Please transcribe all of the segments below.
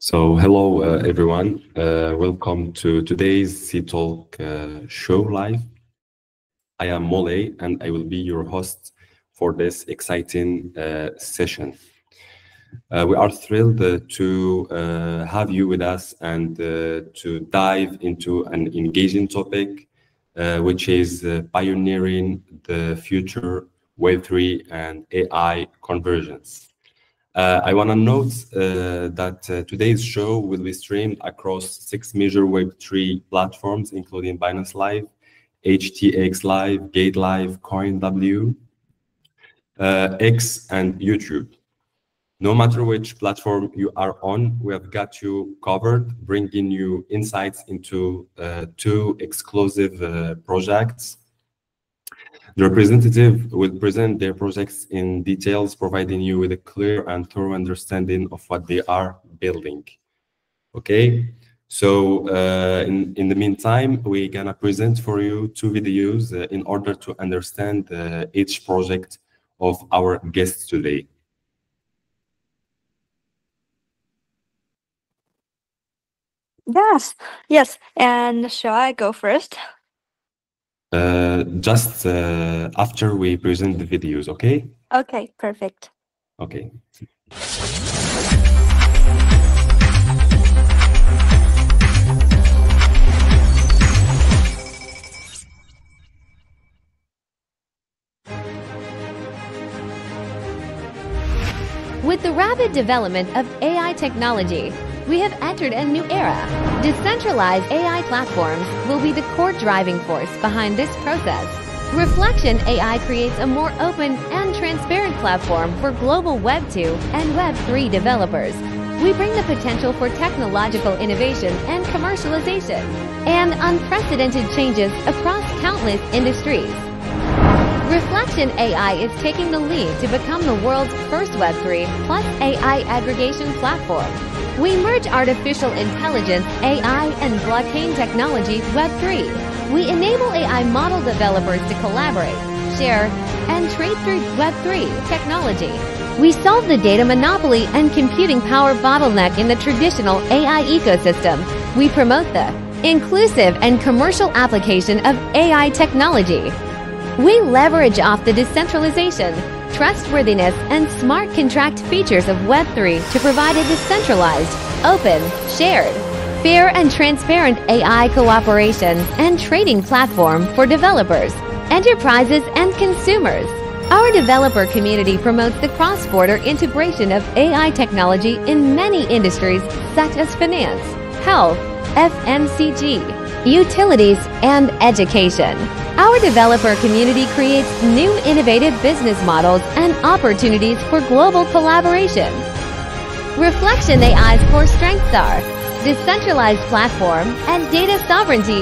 Hello everyone. Welcome to today's C-Talk show live. I am Mole and I will be your host for this exciting session. We are thrilled to have you with us and to dive into an engaging topic, which is pioneering the future Web3 and AI convergence. I want to note that today's show will be streamed across 6 major Web3 platforms, including Binance Live, HTX Live, Gate Live, CoinW, X, and YouTube. No matter which platform you are on, we have got you covered, bringing you insights into 2 exclusive projects. The representative will present their projects in details, providing you with a clear and thorough understanding of what they are building. Okay, so in the meantime, we're gonna present for you 2 videos in order to understand each project of our guests today. Yes. And shall I go first? Just after we present the videos, okay? Okay, perfect. Okay. With the rapid development of AI technology, we have entered a new era. Decentralized AI platforms will be the core driving force behind this process. Reflection AI creates a more open and transparent platform for global Web2 and Web3 developers. We bring the potential for technological innovation and commercialization, and unprecedented changes across countless industries. Reflection AI is taking the lead to become the world's first Web3 plus AI aggregation platform. We merge artificial intelligence, AI, and blockchain technologies Web3. We enable AI model developers to collaborate, share, and trade through Web3 technology. We solve the data monopoly and computing power bottleneck in the traditional AI ecosystem. We promote the inclusive and commercial application of AI technology. We leverage off the decentralization, trustworthiness, and smart contract features of Web3 to provide a decentralized, open, shared, fair, and transparent AI cooperation and trading platform for developers, enterprises, and consumers. Our developer community promotes the cross-border integration of AI technology in many industries such as finance, health, FMCG, utilities, and education. Our developer community creates new innovative business models and opportunities for global collaboration. Reflection AI's core strengths are decentralized platform and data sovereignty,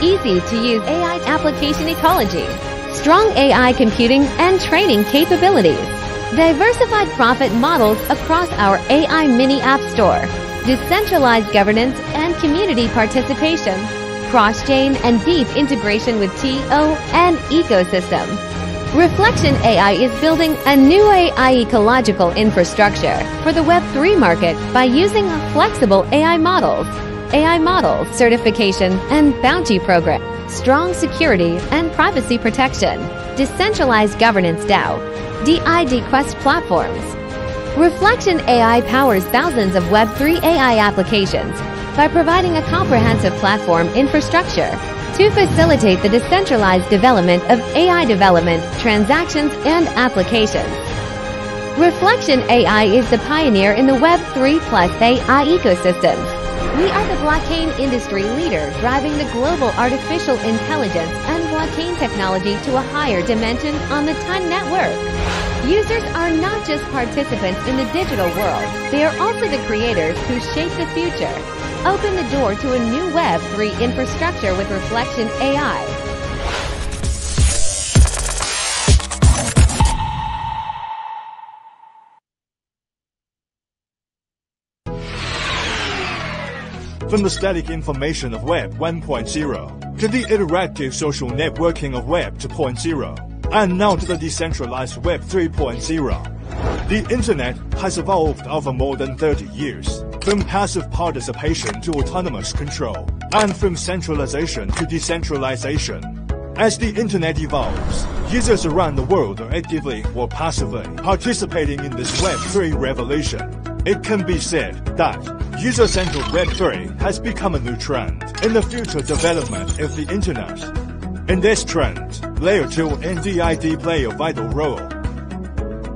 easy-to-use AI application ecology, strong AI computing and training capabilities, diversified profit models across our AI mini app store, decentralized governance and community participation, cross-chain and deep integration with TO and ecosystem. Reflection AI is building a new AI ecological infrastructure for the Web3 market by using flexible AI model certification and bounty program, strong security and privacy protection, decentralized governance DAO, DID Quest platforms. Reflection AI powers thousands of Web3 AI applications by providing a comprehensive platform infrastructure to facilitate the decentralized development of AI development, transactions, and applications. Reflection AI is the pioneer in the Web3 plus AI ecosystem. We are the blockchain industry leader driving the global artificial intelligence and blockchain technology to a higher dimension on the Time Network. Users are not just participants in the digital world, they are also the creators who shape the future. Open the door to a new Web3 infrastructure with Reflection AI. From the static information of Web 1.0 to the interactive social networking of Web 2.0, and now to the decentralized Web 3.0. The internet has evolved over more than 30 years. from passive participation to autonomous control, and from centralization to decentralization. As the internet evolves, users around the world are actively or passively participating in this Web3 revolution. It can be said that user-centered Web3 has become a new trend in the future development of the internet. In this trend, Layer 2 and DID play a vital role.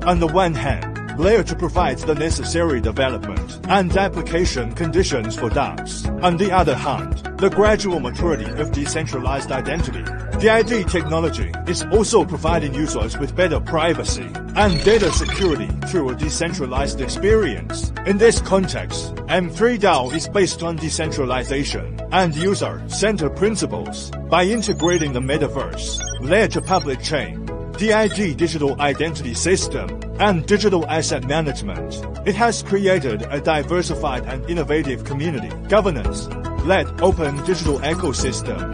On the one hand, Layer 2 provides the necessary development and application conditions for dApps. On the other hand, the gradual maturity of decentralized identity, DID technology, is also providing users with better privacy and data security through a decentralized experience. In this context, M3 DAO is based on decentralization and user-centered principles. By integrating the metaverse, Layer 2 public chain, DID digital identity system, and digital asset management, it has created a diversified and innovative community governance-led open digital ecosystem.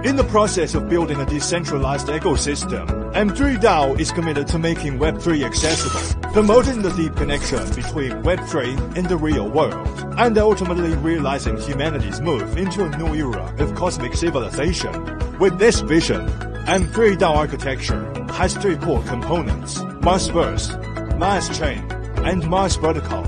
In the process of building a decentralized ecosystem, M3 DAO is committed to making Web3 accessible, promoting the deep connection between Web3 and the real world, and ultimately realizing humanity's move into a new era of cosmic civilization. With this vision, M3 DAO architecture has three core components: Marsverse, Mars Chain, and Mars Protocol.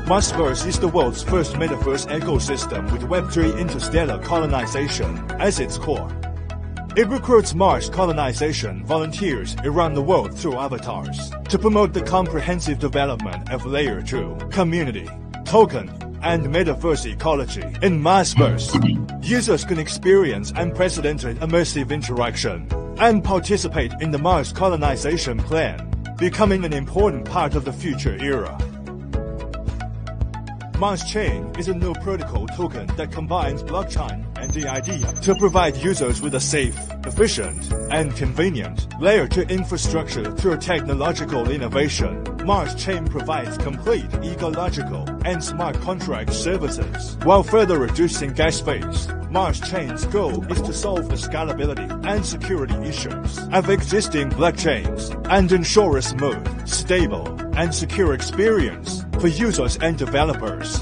Marsverse is the world's first metaverse ecosystem with Web3 interstellar colonization as its core. It recruits Mars colonization volunteers around the world through avatars to promote the comprehensive development of Layer 2, community, token, and metaverse ecology. In Marsverse, users can experience unprecedented immersive interaction and participate in the Mars colonization plan, becoming an important part of the future era. Mars Chain is a new protocol token that combines blockchain and DID to provide users with a safe, efficient, and convenient Layer 2 infrastructure through technological innovation. Mars Chain provides complete ecological and smart contract services while further reducing gas fees. Mars Chain's goal is to solve the scalability and security issues of existing blockchains and ensure a smooth, stable, and secure experience for users and developers.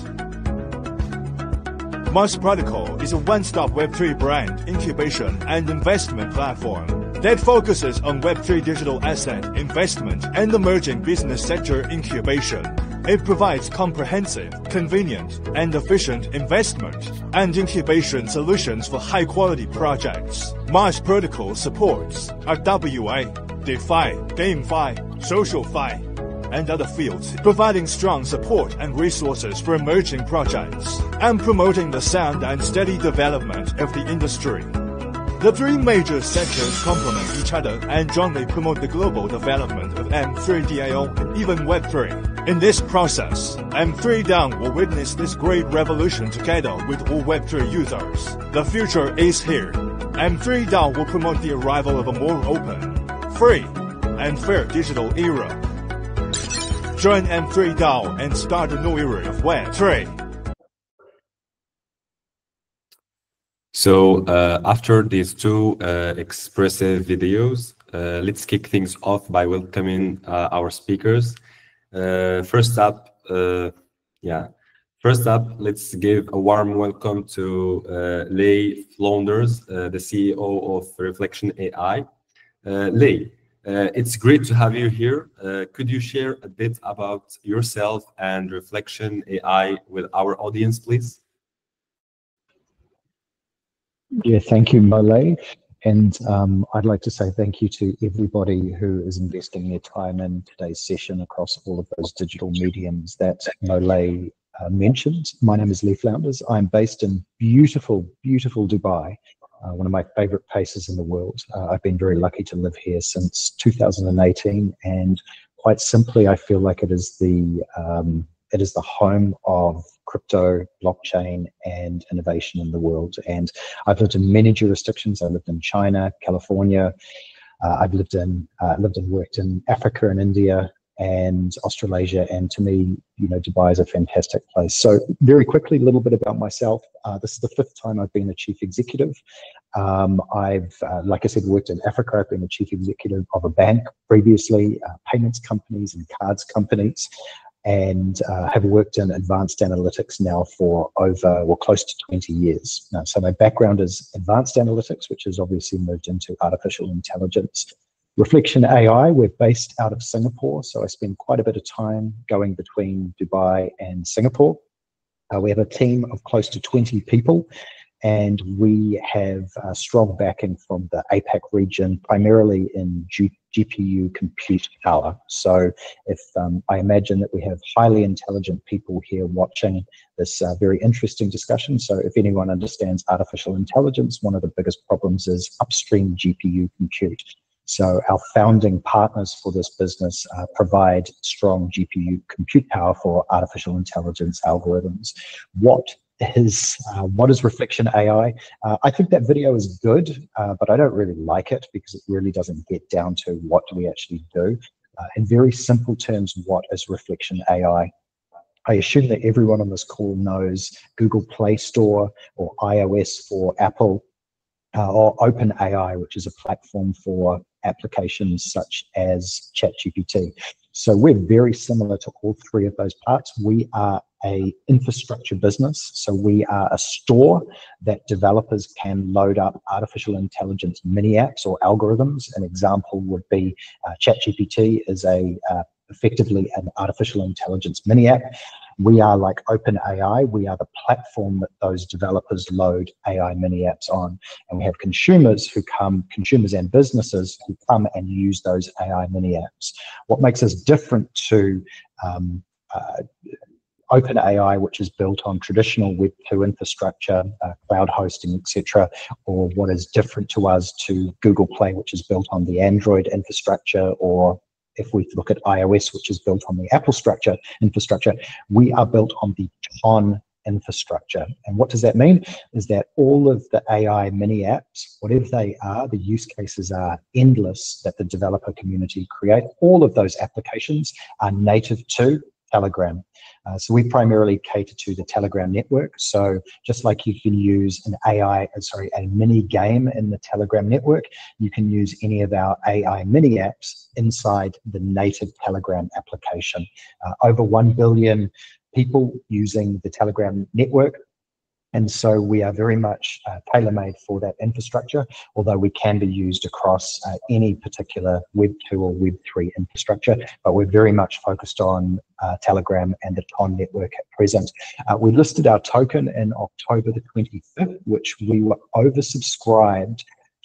Mars Protocol is a one-stop Web3 brand incubation and investment platform that focuses on Web3 digital asset investment and emerging business sector incubation. It provides comprehensive, convenient, and efficient investment and incubation solutions for high-quality projects. Mars Protocol supports RWA, DeFi, GameFi, SocialFi, and other fields, providing strong support and resources for emerging projects and promoting the sound and steady development of the industry. The three major sectors complement each other and jointly promote the global development of M3 DAO and even Web3. In this process, M3 DAO will witness this great revolution together with all Web3 users. The future is here. M3 DAO will promote the arrival of a more open, free, and fair digital era. Join M3 DAO and start a new era of Web3. So after these two expressive videos, let's kick things off by welcoming our speakers. First up, let's give a warm welcome to Lei Flounders, the CEO of Reflection AI. Lei, it's great to have you here. Could you share a bit about yourself and Reflection AI with our audience, please? Yeah, thank you, Mole. And I'd like to say thank you to everybody who is investing their time in today's session across all of those digital mediums that Mole mentioned. My name is Lei Flounders. I'm based in beautiful, beautiful Dubai, one of my favorite places in the world. I've been very lucky to live here since 2018, and quite simply, I feel like it is the home of crypto, blockchain, and innovation in the world. And I've lived in many jurisdictions. I lived in China, California. I've lived and worked in Africa and India and Australasia. And to me, you know, Dubai is a fantastic place. So very quickly, a little bit about myself. This is the 5th time I've been a chief executive. I've, like I said, worked in Africa. I've been a chief executive of a bank previously, payments companies and cards companies. and have worked in advanced analytics now for over, well, close to 20 years. So my background is advanced analytics, which has obviously moved into artificial intelligence. Reflection AI, we're based out of Singapore, so I spend quite a bit of time going between Dubai and Singapore. We have a team of close to 20 people, and we have strong backing from the APAC region, primarily in GPU compute power. So if I imagine that we have highly intelligent people here watching this very interesting discussion. So if anyone understands artificial intelligence, one of the biggest problems is upstream GPU compute. So our founding partners for this business provide strong GPU compute power for artificial intelligence algorithms. What is Reflection AI? I think that video is good, but I don't really like it because it really doesn't get down to what do we actually do. In very simple terms, what is Reflection AI? I assume that everyone on this call knows Google Play Store or iOS for Apple, or OpenAI, which is a platform for applications such as ChatGPT. So we're very similar to all three of those parts. We are an infrastructure business. So we are a store that developers can load up artificial intelligence mini apps or algorithms. An example would be ChatGPT is effectively an artificial intelligence mini app. We are like OpenAI. We are the platform that those developers load AI mini apps on. And we have consumers and businesses who come and use those AI mini apps. What makes us different to OpenAI, which is built on traditional Web2 infrastructure, cloud hosting, etc., or what is different to us to Google Play, which is built on the Android infrastructure, or if we look at iOS, which is built on the Apple infrastructure, we are built on the TON infrastructure. And what does that mean? Is that all of the AI mini apps, whatever they are, the use cases are endless that the developer community create. All of those applications are native to Telegram. So we primarily cater to the Telegram network. So just like you can use a mini game in the Telegram network, you can use any of our AI mini apps inside the native Telegram application. Over 1 billion people using the Telegram network. And so we are very much tailor-made for that infrastructure, although we can be used across any particular Web2 or Web3 infrastructure, but we're very much focused on Telegram and the TON network at present. We listed our token in October the 25th, which we were oversubscribed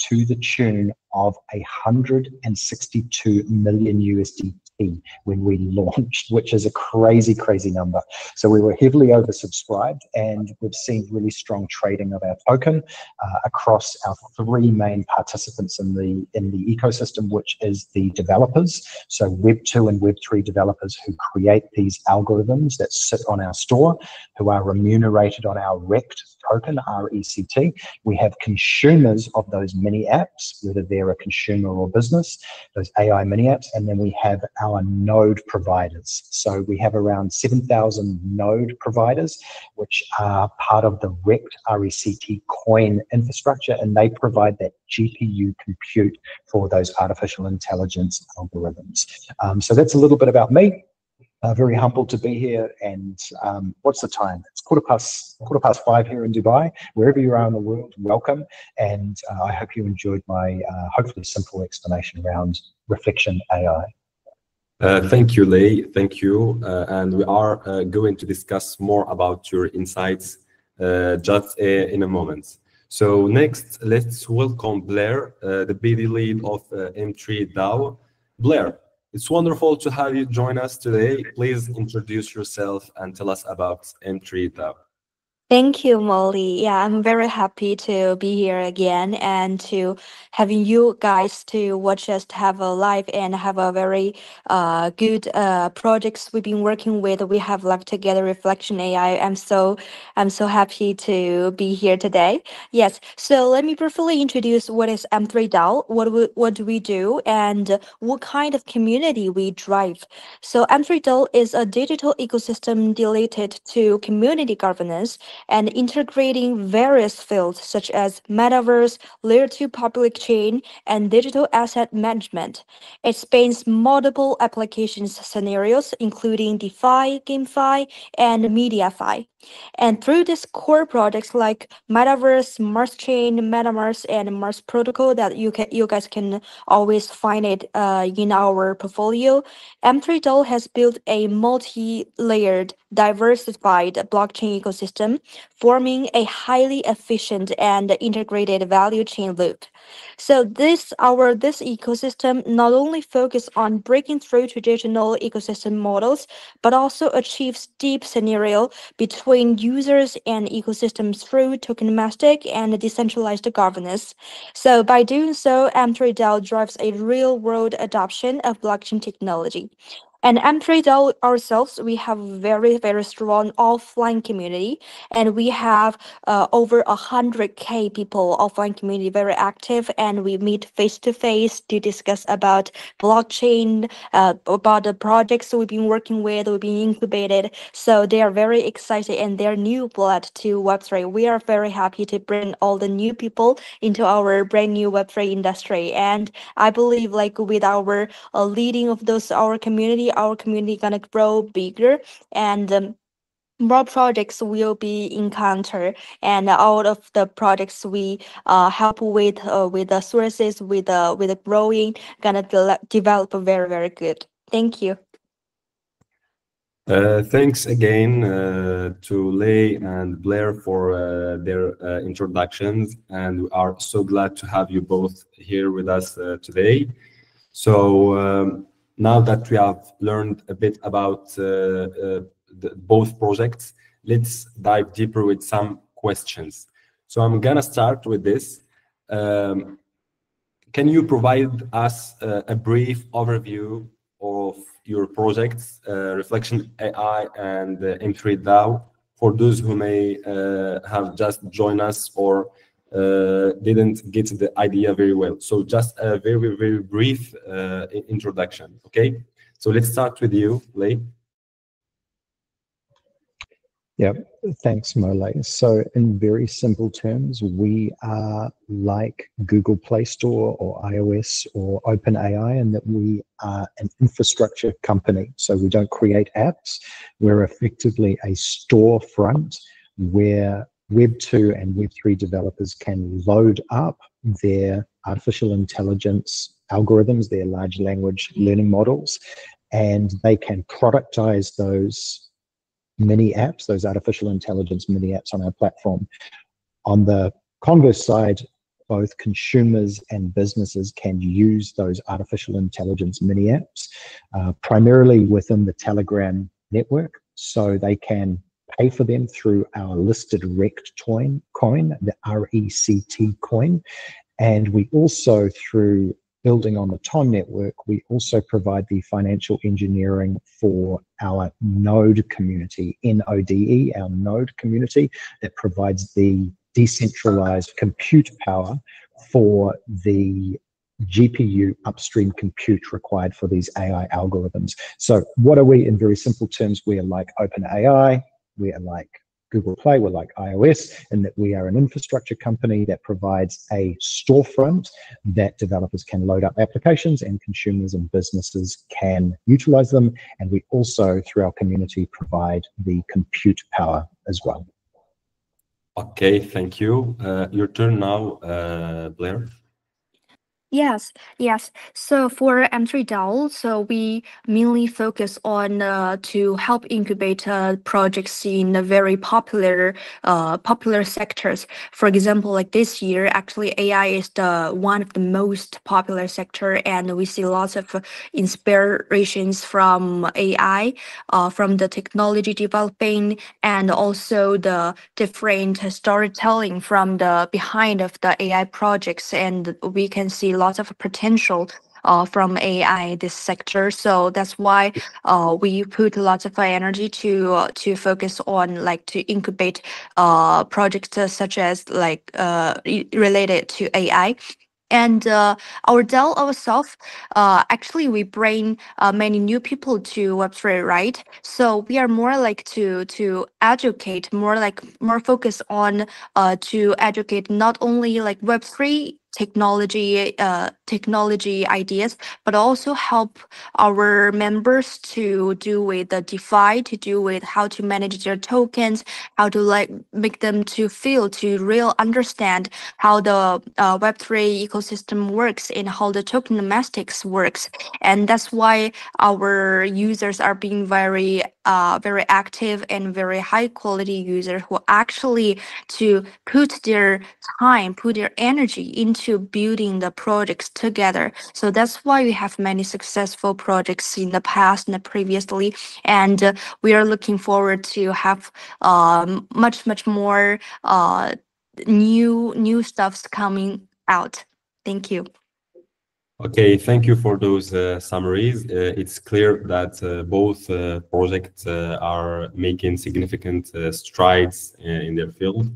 to the tune of 162 million USDT when we launched, which is a crazy, crazy number. So we were heavily oversubscribed, and we've seen really strong trading of our token across our three main participants in the ecosystem, which is the developers. So Web2 and Web3 developers who create these algorithms that sit on our store, who are remunerated on our RECT token, RECT. We have consumers of those mini apps, whether they're a consumer or business, those AI mini apps, and then we have our node providers. So we have around 7,000 node providers, which are part of the RECT, RECT coin infrastructure, and they provide that GPU compute for those artificial intelligence algorithms. So that's a little bit about me. Very humbled to be here, and what's the time? It's quarter past 5 here in Dubai. Wherever you are in the world, welcome, and I hope you enjoyed my hopefully simple explanation around Reflection AI. Thank you, Lei. Thank you, and we are going to discuss more about your insights just in a moment. So next, let's welcome Blair, the BD lead of M3 DAO. Blair, it's wonderful to have you join us today. Please introduce yourself and tell us about M3 DAO. Thank you, Molly. Yeah, I'm very happy to be here again and to having you guys to watch us have a live and have a very good projects we've been working with. We have left together Reflection AI. I'm so happy to be here today. Yes, so let me briefly introduce what is M3 DAO, what do we do, and what kind of community we drive. So M3 DAO is a digital ecosystem related to community governance and integrating various fields such as metaverse, layer 2 public chain, and digital asset management. It spans multiple applications scenarios, including DeFi, GameFi, and MediaFi. And through these core projects like Metaverse, Mars Chain, MetaMars, and Mars Protocol that you guys can always find it in our portfolio, M3DAO has built a multi-layered, diversified blockchain ecosystem, forming a highly efficient and integrated value chain loop. So this ecosystem not only focus on breaking through traditional ecosystem models, but also achieves deep scenario between users and ecosystems through tokenistic and decentralized governance. So by doing so, M3DAO drives a real-world adoption of blockchain technology. And M3DAO ourselves, we have very strong offline community, and we have over 100K people offline community very active, and we meet face to face to discuss about blockchain, about the projects we've been working with, we've been incubated. So they are very excited and they're new blood to Web3. We are very happy to bring all the new people into our brand new Web3 industry. And I believe like with our leading of those our community gonna grow bigger, and more projects will be encountered, and out of the projects we help with the sources with the growing gonna develop very good. Thank you. Thanks again to Lei and Blair for their introductions, and we are so glad to have you both here with us today. So now that we have learned a bit about both projects, let's dive deeper with some questions. So I'm gonna start with this. Can you provide us a brief overview of your projects, Reflection AI and M3DAO, for those who may have just joined us or didn't get the idea very well? So just a very brief introduction, okay? So let's start with you, Lei. Yeah, thanks, Mole. So in very simple terms, we are like Google Play Store or iOS or OpenAI in that we are an infrastructure company. So we don't create apps. We're effectively a storefront where Web2 and Web3 developers can load up their artificial intelligence algorithms, their large language learning models, and they can productize those mini apps, those artificial intelligence mini apps on our platform. On the converse side, both consumers and businesses can use those artificial intelligence mini apps, primarily within the Telegram network. So they can pay for them through our listed RECT coin, the RECT coin. And we also, through building on the TON network, we also provide the financial engineering for our node community, NODE, our node community, that provides the decentralized compute power for the GPU upstream compute required for these AI algorithms. So what are we in very simple terms? We are like OpenAI, we are like Google Play, we're like iOS, and that we are an infrastructure company that provides a storefront that developers can load up applications and consumers and businesses can utilize them. And we also, through our community, provide the compute power as well. Okay, thank you. Your turn now, Blair. Yes. So for M3DAO, so we mainly focus on to help incubate projects in the very popular sectors. For example, like this year, actually AI is the one of the most popular sector, and we see lots of inspirations from AI, from the technology developing, and also the different storytelling from the behind of the AI projects, and we can see lots of potential from AI this sector. So that's why we put lots of energy to focus on like to incubate projects such as like related to AI. And our DAO ourselves, actually, we bring many new people to Web3, right? So we are more like to educate, more focus on to educate not only like Web3 technology ideas, but also help our members to do with the DeFi, to do with how to manage their tokens, how to like make them to feel, to real understand how the Web3 ecosystem works and how the tokenomistics works. And that's why our users are being very active and very high quality users who actually to put their time, put their energy into building the projects together. So that's why we have many successful projects in the past and previously, and we are looking forward to have much more new stuffs coming out. Thank you. Okay, thank you for those summaries. It's clear that both projects are making significant strides in their field.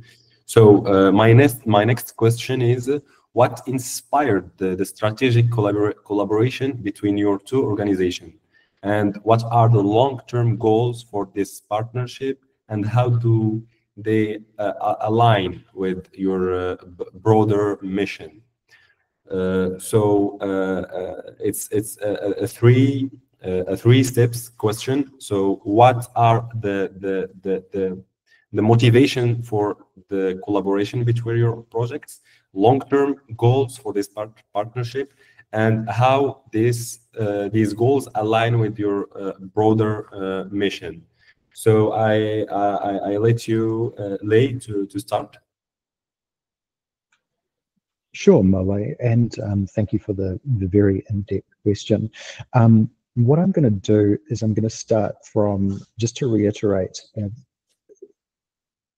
So my next question is, what inspired the strategic collaboration between your two organizations? And what are the long-term goals for this partnership? And how do they align with your broader mission? It's a three steps question. So what are the motivation for the collaboration between your projects, long-term goals for this partnership, and how these goals align with your broader mission? So I let you, Lei, to start. Sure, Mole, and thank you for the very in-depth question. What I'm going to do is I'm going to start from, just to reiterate,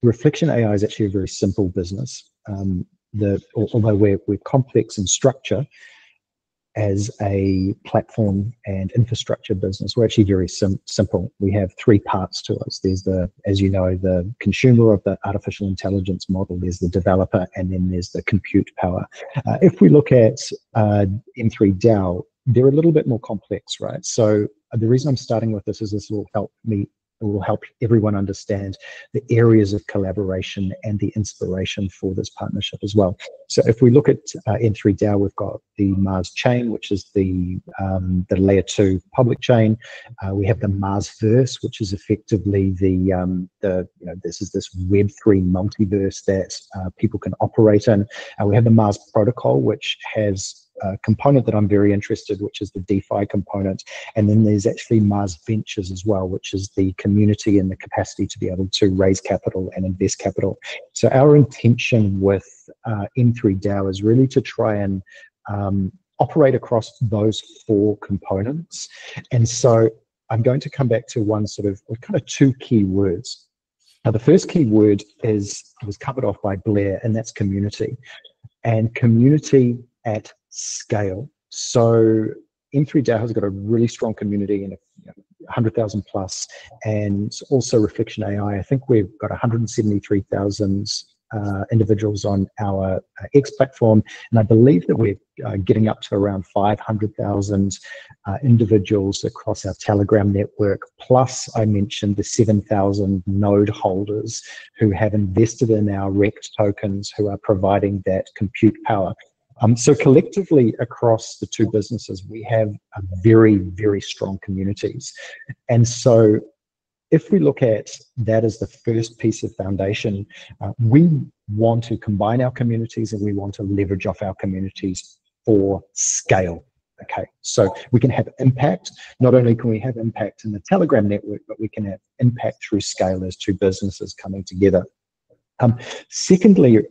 Reflection AI is actually a very simple business. Although we're complex in structure, as a platform and infrastructure business, we're actually very simple. We have three parts to us. There's the, as you know, the consumer of the artificial intelligence model, there's the developer, and then there's the compute power. If we look at M3 DAO, they're a little bit more complex, right? So the reason I'm starting with this is this will help me, it will help everyone understand the areas of collaboration and the inspiration for this partnership as well. So if we look at M3 DAO, we've got the Mars chain, which is the layer 2 public chain. We have the Marsverse, which is effectively this is this Web3 multiverse that people can operate in. We have the Mars protocol, which has a component that I'm very interested, which is the DeFi component. And then there's actually Mars Ventures as well, which is the community and the capacity to be able to raise capital and invest capital. So our intention with M3 DAO is really to try and operate across those four components. And so I'm going to come back to kind of two key words. Now, the first key word was covered off by Blair, and that's community. And community at scale. So M3 DAO has got a really strong community and 100,000 plus, and also Reflection AI. I think we've got 173,000 individuals on our X platform, and I believe that we're getting up to around 500,000 individuals across our Telegram network. Plus, I mentioned the 7,000 node holders who have invested in our RECT tokens, who are providing that compute power. So collectively across the two businesses, we have a very, very strong communities. And so if we look at that as the first piece of foundation, we want to combine our communities and we want to leverage off our communities for scale. Okay, so we can have impact. Not only can we have impact in the Telegram network, but we can have impact through scale as two businesses coming together. Secondly,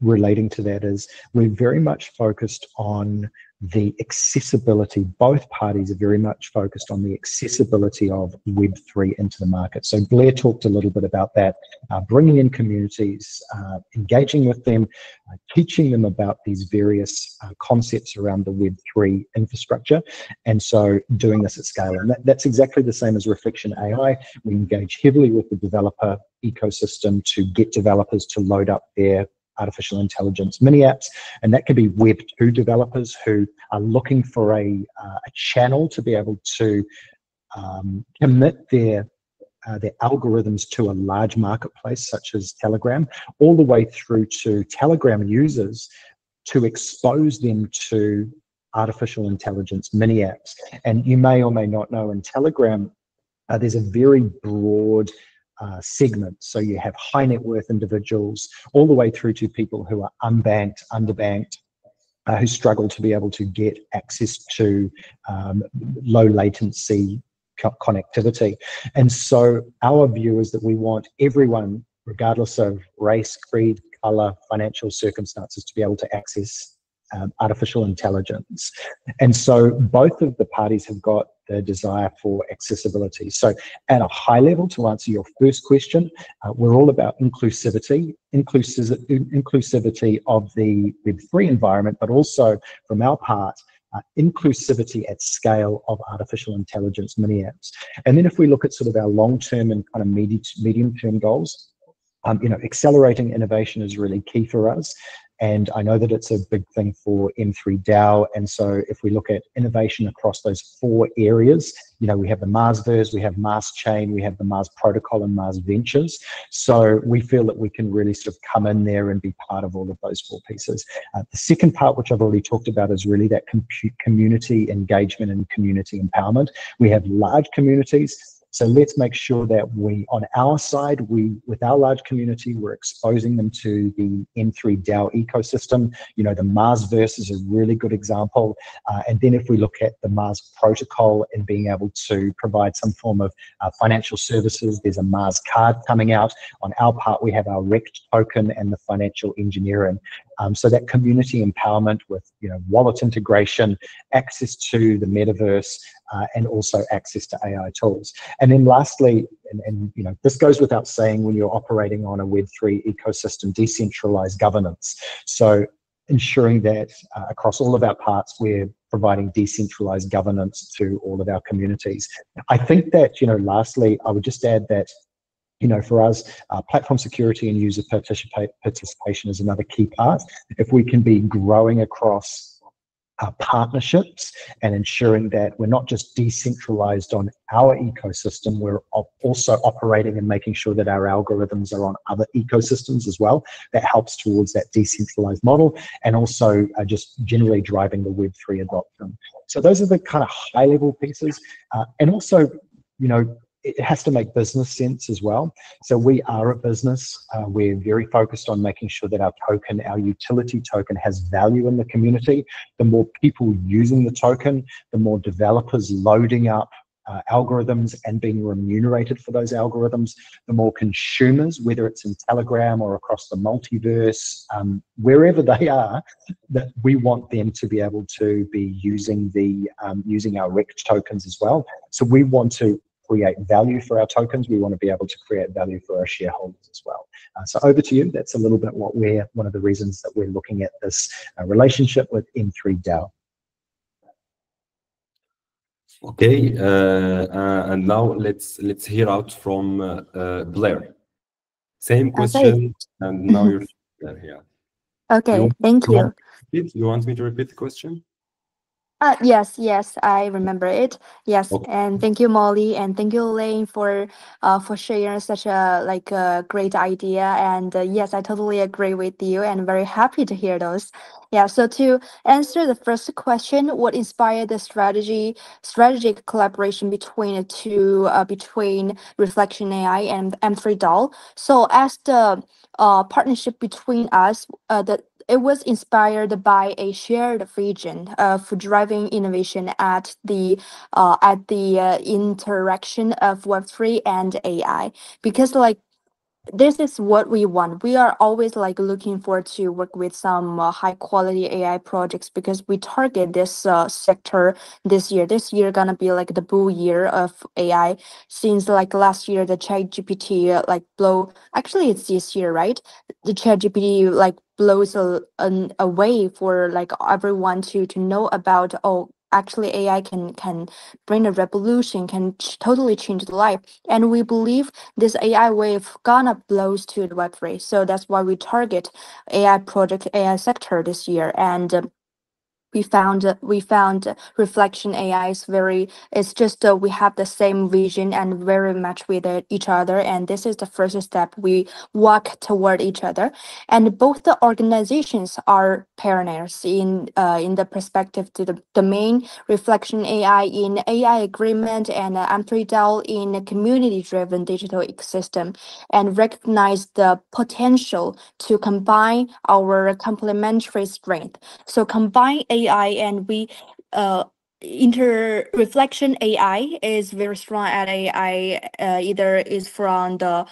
relating to that is we're very much focused on the accessibility. Both parties are very much focused on the accessibility of Web3 into the market. So Blair talked a little bit about that, bringing in communities, engaging with them, teaching them about these various concepts around the Web3 infrastructure, and so doing this at scale. And that's exactly the same as Reflection AI. We engage heavily with the developer ecosystem to get developers to load up their artificial intelligence mini apps, and that could be Web2 developers who are looking for a channel to be able to commit their algorithms to a large marketplace such as Telegram, all the way through to Telegram users to expose them to artificial intelligence mini apps. And you may or may not know, in Telegram, there's a very broad segment. So you have high net worth individuals all the way through to people who are unbanked, underbanked, who struggle to be able to get access to low latency connectivity. And so our view is that we want everyone, regardless of race, creed, color, financial circumstances, to be able to access artificial intelligence. And so both of the parties have got the desire for accessibility. So at a high level, to answer your first question, we're all about inclusivity of the Web3 environment, but also from our part, inclusivity at scale of artificial intelligence mini apps. And then if we look at sort of our long-term and kind of medium-term goals, accelerating innovation is really key for us. And I know that it's a big thing for M3 DAO. And so if we look at innovation across those 4 areas, we have the Marsverse, we have Mars Chain, we have the Mars Protocol and Mars Ventures. So we feel that we can really sort of come in there and be part of all of those 4 pieces. The second part, which I've already talked about, is really that community engagement and community empowerment. We have large communities. So let's make sure that we, on our side, with our large community, we're exposing them to the M3 DAO ecosystem. The Marsverse is a really good example. And then if we look at the Mars Protocol and being able to provide some form of financial services, there's a Mars card coming out. On our part, we have our RECT token and the financial engineering. So that community empowerment with wallet integration, access to the metaverse, and also access to AI tools. And then lastly, and this goes without saying when you're operating on a Web3 ecosystem, decentralized governance. So ensuring that across all of our parts, we're providing decentralized governance to all of our communities. I think that, lastly, I would just add that for us, platform security and user participation is another key part. If we can be growing across partnerships and ensuring that we're not just decentralized on our ecosystem, we're also operating and making sure that our algorithms are on other ecosystems as well. That helps towards that decentralized model, and also just generally driving the Web3 adoption. So those are the kind of high level pieces. And also, it has to make business sense as well. So we are a business. We're very focused on making sure that our token, our utility token, has value in the community. The more people using the token, the more developers loading up algorithms and being remunerated for those algorithms, the more consumers, whether it's in Telegram or across the multiverse, wherever they are, that we want them to be able to be using using our RECT tokens as well. So we want to create value for our tokens. We want to be able to create value for our shareholders as well. So over to you. That's a little bit one of the reasons that we're looking at this relationship with M3 DAO. Okay, and now let's hear out from Blair. Same question, and now you're Blair. Yeah. Okay, thank you. You want me to repeat the question? Yes, I remember it. Yes, Okay. and thank you, Molly, and thank you, Lane, for sharing such a great idea. And yes, I totally agree with you, and very happy to hear those. Yeah. So to answer the first question, what inspired the strategic collaboration between the two, between Reflection AI and M3 DAO? So as the partnership between us, it was inspired by a shared vision for driving innovation at the interaction of Web3 and AI. Because this is what we want. We are always looking forward to work with some high quality AI projects, because we target this sector this year. This year gonna be the bull year of AI, since last year the ChatGPT blow. Actually, it's this year, right? The ChatGPT blows a way for everyone to know about, oh, actually AI can bring a revolution, can totally change the life. And we believe this AI wave gonna blows to the Web3. So that's why we target AI project, AI sector this year. And we found reflection AI is very, it's just we have the same vision and very much with each other, and this is the first step we walk toward each other. And both the organizations are pioneers in the perspective to the domain reflection AI in AI agreement, and M3DAO in a community driven digital ecosystem, and recognize the potential to combine our complementary strength. So combine AI, and we uh inter reflection AI is very strong at AI, either is from the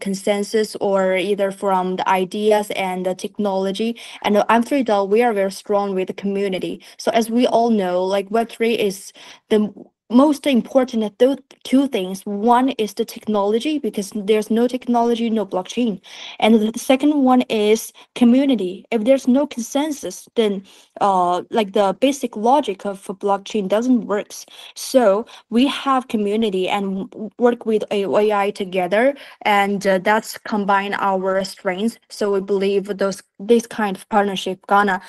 consensus or either from the ideas and the technology. And I'm 3 we are very strong with the community. So as we all know, like Web3 is the most important of those two things. One is the technology, because there's no technology, no blockchain. And the second one is community. If there's no consensus, then like the basic logic of a blockchain doesn't works. So we have community and work with AI together, and that's combine our strengths. So we believe those this kind of partnership gonna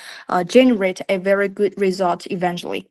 generate a very good result eventually.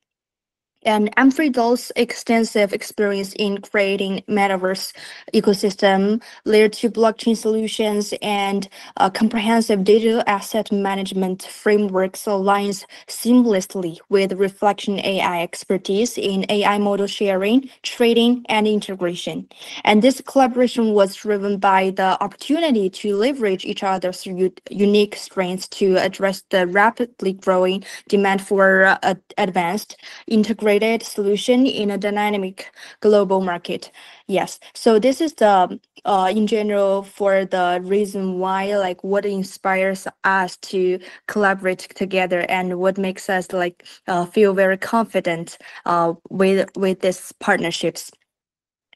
And M3DOL's extensive experience in creating metaverse ecosystem, layer 2 blockchain solutions, and comprehensive digital asset management frameworks aligns seamlessly with Reflection AI expertise in AI model sharing, trading, and integration. And this collaboration was driven by the opportunity to leverage each other's unique strengths to address the rapidly growing demand for advanced integrated solution in a dynamic global market. Yes. So this is the in general for the reason why, like what inspires us to collaborate together and what makes us like feel very confident with these partnerships.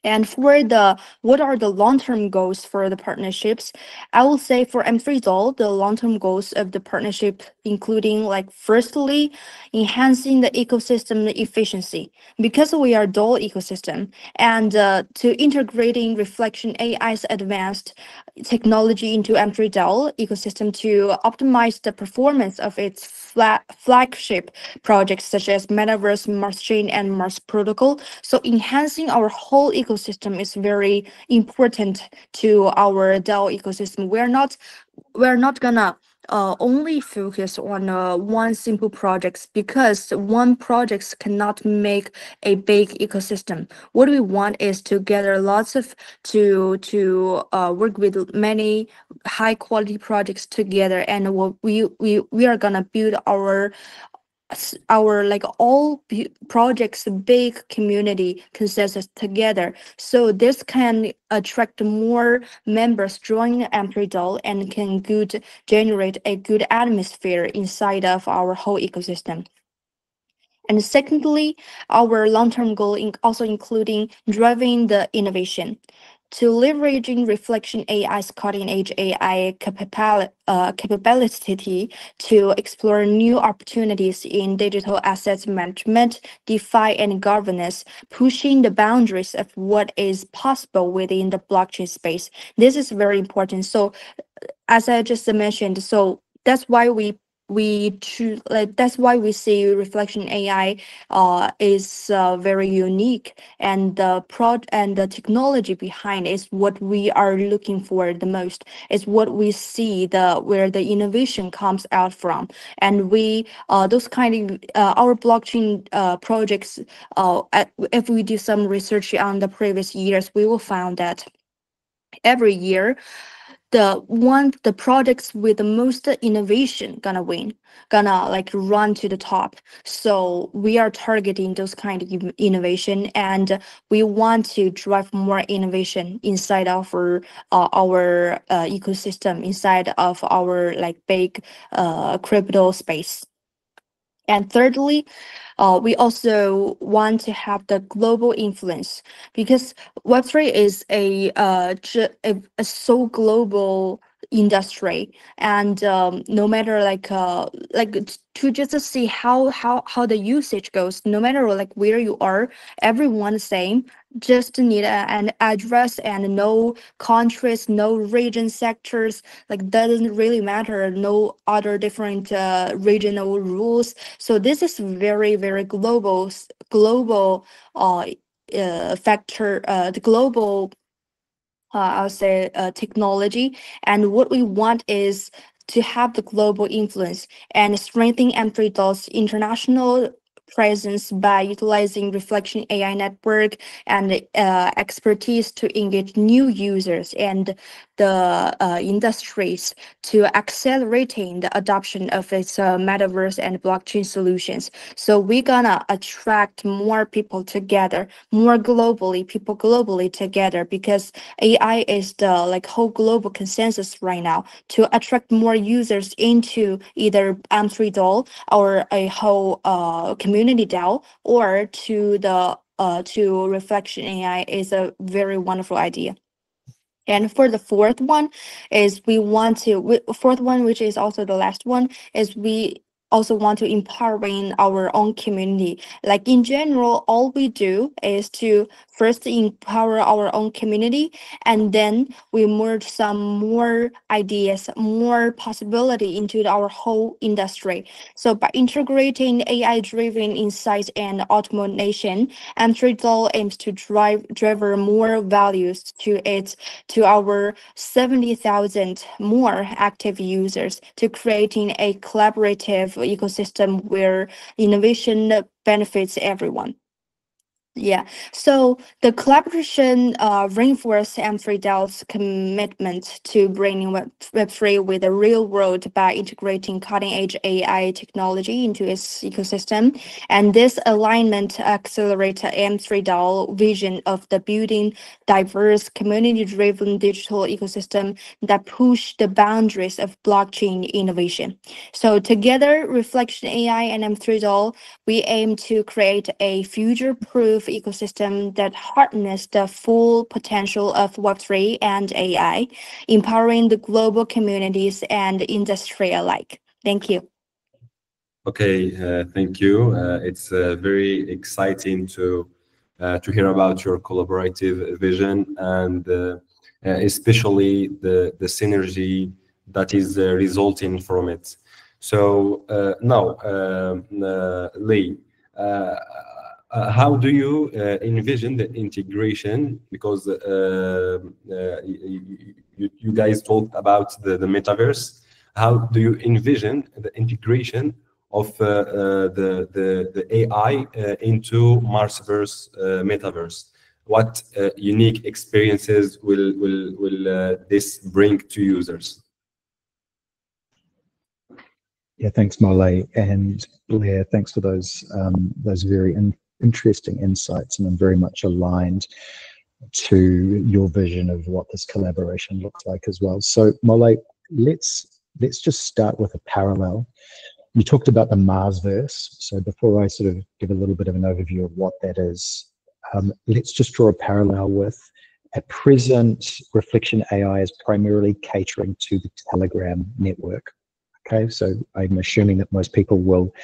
And for the what are the long-term goals for the partnerships? I will say for M3DOL, the long-term goals of the partnership including like firstly, enhancing the ecosystem efficiency, because we are DOL ecosystem, and to integrating Reflection AI's advanced technology into M3DOL ecosystem to optimize the performance of its flagship projects such as Metaverse, Mars Chain, and Mars Protocol. So enhancing our whole ecosystem is very important to our DAO ecosystem. We're not gonna only focus on one simple projects, because one projects cannot make a big ecosystem. What we want is to gather lots of to work with many high quality projects together, and what we are gonna build our like all projects big community consensus together, so this can attract more members join Amplidol and can good generate a good atmosphere inside of our whole ecosystem. And secondly, our long-term goal also including driving the innovation to leveraging Reflection AI's cutting-edge AI capability to explore new opportunities in digital assets management, DeFi, and governance, pushing the boundaries of what is possible within the blockchain space. This is very important. So as I just mentioned, so that's why we choose, like that's why we see Reflection AI is very unique, and the prod and the technology behind is what we are looking for the most. It's what we see the where the innovation comes out from, and we those kind of our blockchain projects. If we do some research on the previous years, we will find that every year the projects with the most innovation gonna win, gonna like run to the top. So we are targeting those kind of innovation, and we want to drive more innovation inside of our ecosystem, inside of our like big crypto space. And thirdly, we also want to have the global influence, because Web3 is a so global industry, and no matter to just see how the usage goes, no matter like where you are, everyone the same, just need an address and no countries, no region sectors, like doesn't really matter, no other different regional rules. So this is very global factor, the global I'll say technology. And what we want is to have the global influence and strengthen M3's international presence by utilizing reflection AI network and expertise to engage new users and the industries to accelerating the adoption of its metaverse and blockchain solutions. So we're gonna attract more people together, more globally, people globally together, because AI is the like whole global consensus right now to attract more users into either M3 DAO or a whole community DAO, or to reflection AI is a very wonderful idea. And for the fourth one is fourth one, which is also the last one, is we also want to empowering our own community. Like in general, all we do is to first empower our own community, and then we merge some more ideas, more possibility into our whole industry. So by integrating AI-driven insights and automation, M3DAO aims to drive more values to our 70,000 more active users, to creating a collaborative ecosystem where innovation benefits everyone. Yeah, so the collaboration reinforced M3DAO's commitment to bringing Web3 with the real world by integrating cutting-edge AI technology into its ecosystem. And this alignment accelerates M3DAO vision of the building diverse, community-driven digital ecosystem that push the boundaries of blockchain innovation. So together, Reflection AI and M3DAO, we aim to create a future-proof ecosystem that harnesses the full potential of Web3 and AI, empowering the global communities and industry alike. Thank you. Okay, thank you. It's very exciting to hear about your collaborative vision, and especially the synergy that is resulting from it. So now, Lee, how do you envision the integration? Because you guys talked about the metaverse. How do you envision the integration of the AI into Marsverse metaverse? What unique experiences will this bring to users? Yeah, thanks, Mole, and Blair. Thanks for those very interesting insights, and I'm very much aligned to your vision of what this collaboration looks like as well. So, Mole, let's just start with a parallel. You talked about the Marsverse. So before I sort of give a little bit of an overview of what that is, let's just draw a parallel with, at present, Reflection AI is primarily catering to the Telegram network. Okay, so I'm assuming that most people will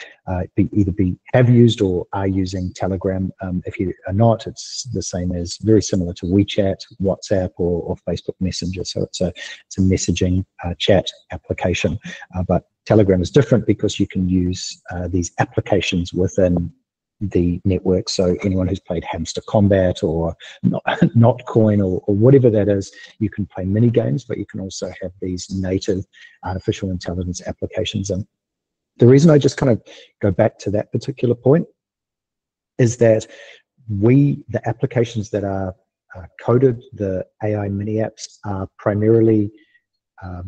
either have used or are using Telegram. If you are not, it's the same as, very similar to WeChat, WhatsApp, or Facebook Messenger. So it's a messaging chat application, but Telegram is different because you can use these applications within the network. So anyone who's played Hamster Combat or Notcoin or whatever that is, you can play mini games, but you can also have these native artificial intelligence applications. And the reason I just kind of go back to that particular point is that the applications that are coded, the AI mini apps, are primarily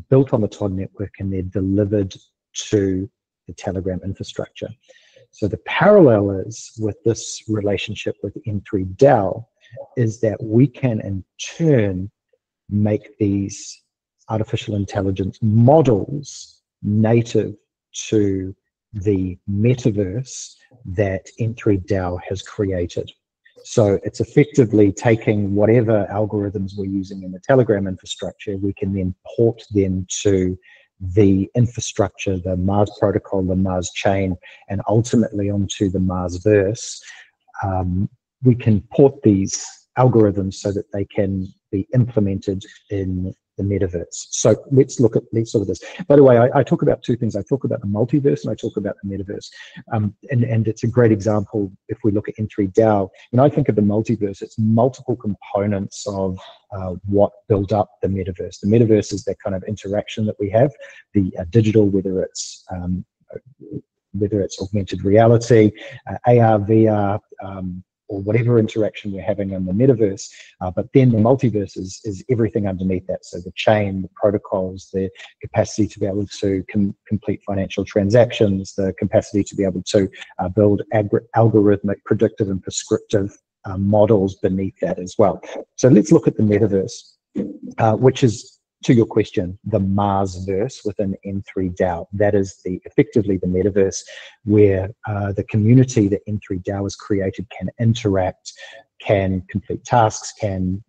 built on the TOD network, and they're delivered to the Telegram infrastructure. So the parallel is with this relationship with M3 DAO is that we can in turn make these artificial intelligence models native to the metaverse that M3 DAO has created. So it's effectively taking whatever algorithms we're using in the Telegram infrastructure, we can then port them to the infrastructure, the Mars protocol, the Mars chain, and ultimately onto the Marsverse. We can port these algorithms so that they can be implemented in the metaverse. So let's look at this. By the way, I talk about two things. I talk about the multiverse and I talk about the metaverse. And it's a great example if we look at N3DAO. When I think of the multiverse, it's multiple components of what build up the metaverse. The metaverse is that kind of interaction that we have, the digital, whether it's augmented reality, AR, VR, or whatever interaction we're having in the metaverse, but then the multiverse is everything underneath that. So the chain, the protocols, the capacity to be able to complete financial transactions, the capacity to be able to build algorithmic, predictive, and prescriptive models beneath that as well. So let's look at the metaverse, which is, to your question, the Marsverse within N3DAO. That is effectively the metaverse where the community that N3DAO has created can interact, can complete tasks, can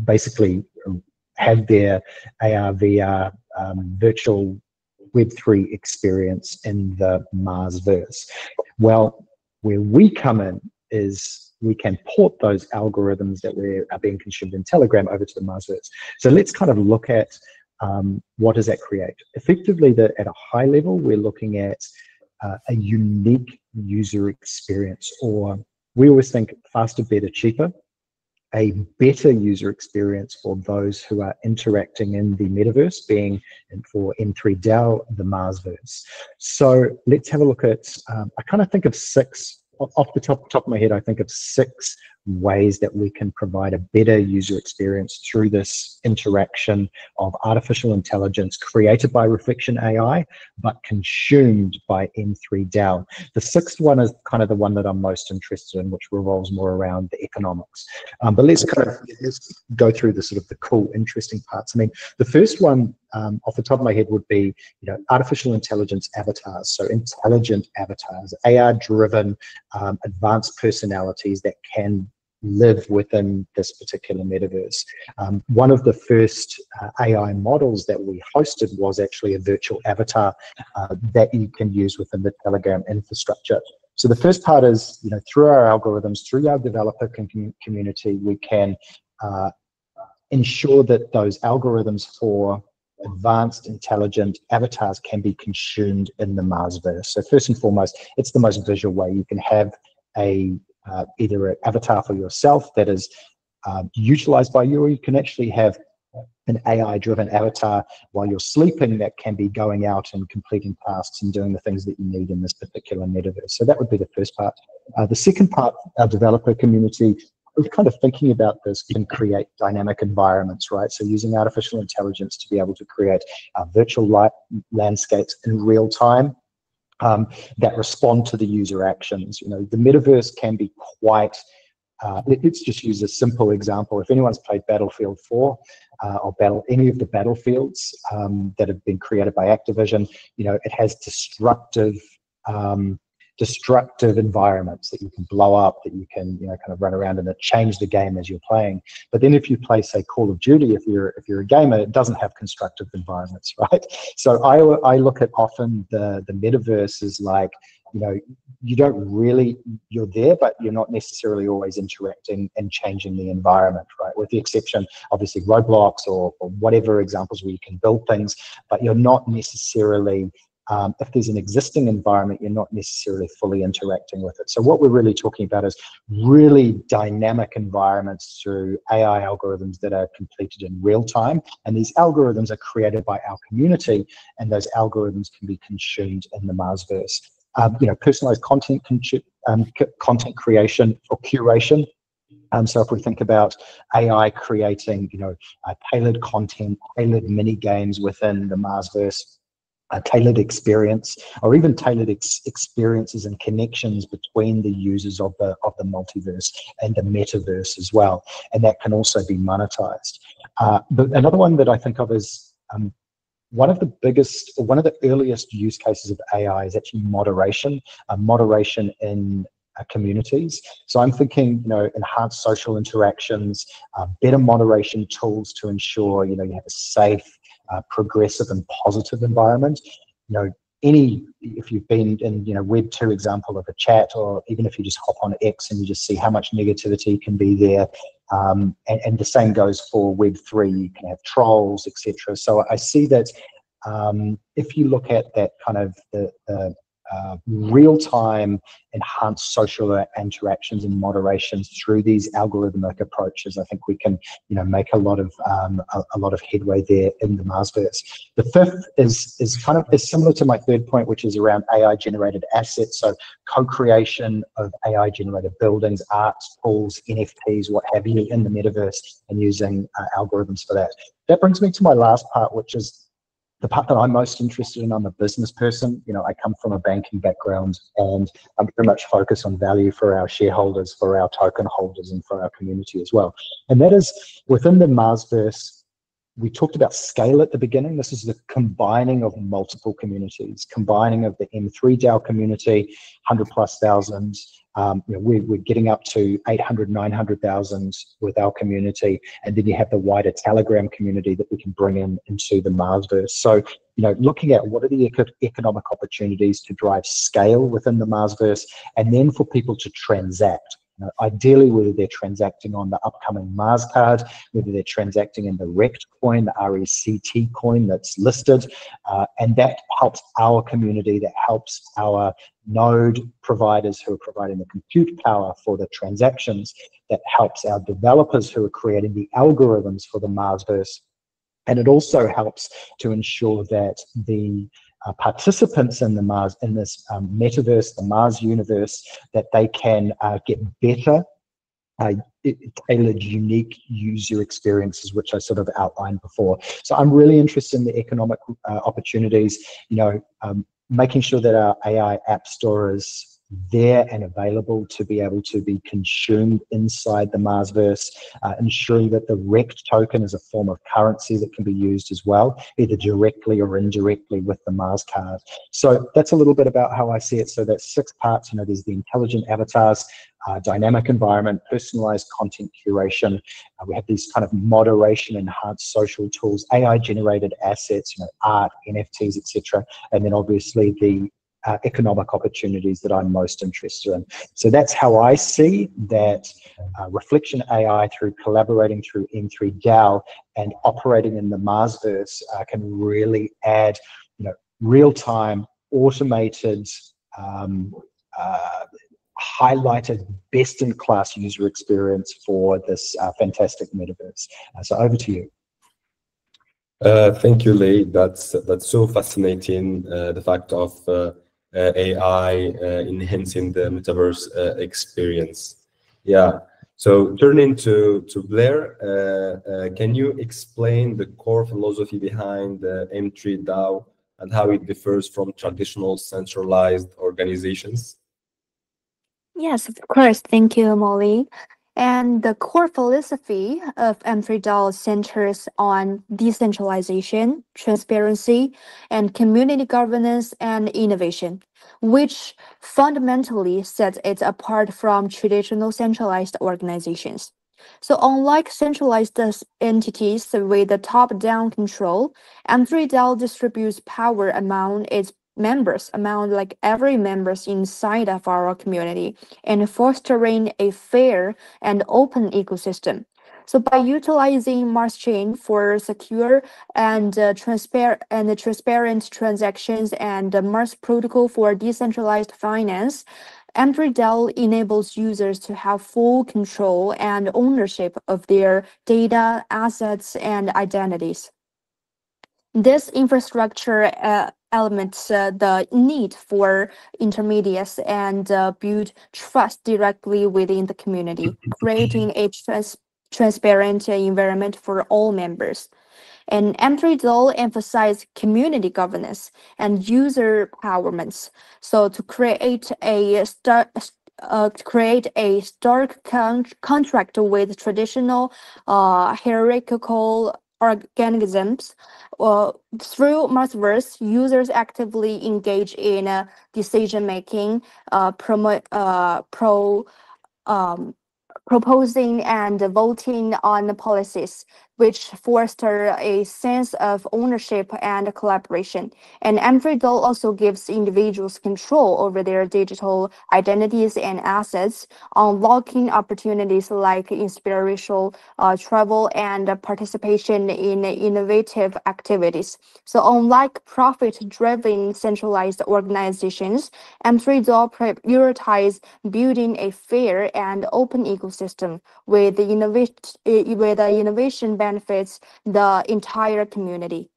basically have their AR, VR, virtual Web3 experience in the Marsverse. Well, where we come in is we can port those algorithms that are being consumed in Telegram over to the Marsverse. So let's kind of look at what does that create. Effectively, at a high level, we're looking at a unique user experience, or we always think faster, better, cheaper, a better user experience for those who are interacting in the metaverse, being for N3DAO, the Marsverse. So let's have a look at, I kind of think of off the top of my head, I think of 6 ways that we can provide a better user experience through this interaction of artificial intelligence created by Reflection AI, but consumed by N3DAO. The 6th one is kind of the one that I'm most interested in, which revolves more around the economics. But let's go through the sort of the cool, interesting parts. I mean, the first one off the top of my head would be, artificial intelligence avatars. So intelligent avatars, AR-driven, advanced personalities that can live within this particular metaverse. One of the first AI models that we hosted was actually a virtual avatar that you can use within the Telegram infrastructure. So the first part is, through our algorithms, through our developer community, we can ensure that those algorithms for advanced intelligent avatars can be consumed in the Marsverse. So first and foremost, it's the most visual way. You can have either an avatar for yourself that is utilized by you, or you can actually have an AI-driven avatar while you're sleeping that can be going out and completing tasks and doing the things that you need in this particular metaverse. So that would be the first part. The second part, our developer community, we're kind of thinking about this, can create dynamic environments, right? So using artificial intelligence to be able to create virtual landscapes in real time that respond to the user actions. The metaverse can be quite, let's just use a simple example. If anyone's played Battlefield 4 or any of the Battlefields that have been created by Activision, it has destructive environments that you can blow up, that you can kind of run around and change the game as you're playing. But then if you play, say, Call of Duty, if you're a gamer, it doesn't have constructive environments, right? So I look at often the metaverse as like, you don't really, you're there, but you're not necessarily always interacting and changing the environment, right? With the exception, obviously, Roblox or whatever examples where you can build things, but you're not necessarily, if there's an existing environment, you're not necessarily fully interacting with it. So what we're really talking about is really dynamic environments through AI algorithms that are completed in real time. And these algorithms are created by our community, and those algorithms can be consumed in the Marsverse. Personalized content creation or curation. So if we think about AI creating, tailored content, tailored mini games within the Marsverse, a tailored experience, or even tailored experiences and connections between the users of the multiverse and the metaverse as well, and that can also be monetized. But another one that I think of is one of the earliest use cases of AI is actually moderation. Moderation in communities. So I'm thinking, enhanced social interactions, better moderation tools to ensure, you have a safe, progressive and positive environment. If you've been in, Web2 example of a chat, or even if you just hop on X and you just see how much negativity can be there, and the same goes for Web3, you can have trolls, etc. So I see that if you look at that kind of the real-time enhanced social interactions and moderations through these algorithmic approaches, I think we can, make a lot of headway there in the Marsverse. The fifth is similar to my third point, which is around AI-generated assets. So co-creation of AI-generated buildings, arts, tools, NFTs, what have you, in the metaverse, and using algorithms for that. That brings me to my last part, which is the part that I'm most interested in. I'm a business person. I come from a banking background, and I'm very much focused on value for our shareholders, for our token holders, and for our community as well. And that is within the Marsverse. We talked about scale at the beginning. This is the combining of multiple communities, combining of the M3 DAO community, 100,000+. We're getting up to 800, 900,000 with our community, and then you have the wider Telegram community that we can bring into the Marsverse. So, looking at what are the economic opportunities to drive scale within the Marsverse, and then for people to transact. Ideally, whether they're transacting on the upcoming Mars card, whether they're transacting in the RECT coin, the RECT coin that's listed, and that helps our community, that helps our node providers who are providing the compute power for the transactions, that helps our developers who are creating the algorithms for the Marsverse. And it also helps to ensure that the participants in this metaverse, the Mars universe, that they can get better, tailored, unique user experiences, which I sort of outlined before. So I'm really interested in the economic opportunities, making sure that our AI app store is there and available to be able to be consumed inside the Marsverse, ensuring that the RECT token is a form of currency that can be used as well, either directly or indirectly with the Mars card. So that's a little bit about how I see it. So that's 6 parts. There's the intelligent avatars, dynamic environment, personalized content curation. We have these kind of moderation, enhanced social tools, AI-generated assets, art, NFTs, etc. And then obviously the economic opportunities that I'm most interested in. So that's how I see that Reflection AI, through collaborating through M3 DAO and operating in the Marsverse, can really add, real-time, automated, highlighted, best-in-class user experience for this fantastic metaverse. So over to you. Thank you, Lei. That's so fascinating. The fact of AI enhancing the metaverse experience. Yeah. So turning to Blair, can you explain the core philosophy behind the M3 DAO and how it differs from traditional centralized organizations? Yes, of course. Thank you, Molly. And the core philosophy of M3 DAO centers on decentralization, transparency, and community governance and innovation, which fundamentally sets it apart from traditional centralized organizations. So unlike centralized entities with the top-down control, M3 DAO distributes power among its members, among every members inside of our community, and fostering a fair and open ecosystem. So by utilizing Mars Chain for secure and transparent transactions, and the Mars Protocol for decentralized finance, M3 DAO enables users to have full control and ownership of their data, assets, and identities. This infrastructure elements the need for intermediates and build trust directly within the community, creating a transparent environment for all members. And M3 DAO emphasizes community governance and user empowerment. So to create a stark contract with traditional hierarchical organisms. Through Marsverse, users actively engage in decision making, proposing and voting on policies, which foster a sense of ownership and collaboration. And M3DAO also gives individuals control over their digital identities and assets, unlocking opportunities like inspirational travel and participation in innovative activities. So unlike profit-driven centralized organizations, M3DAO prioritize building a fair and open ecosystem where the innovation benefits the entire community.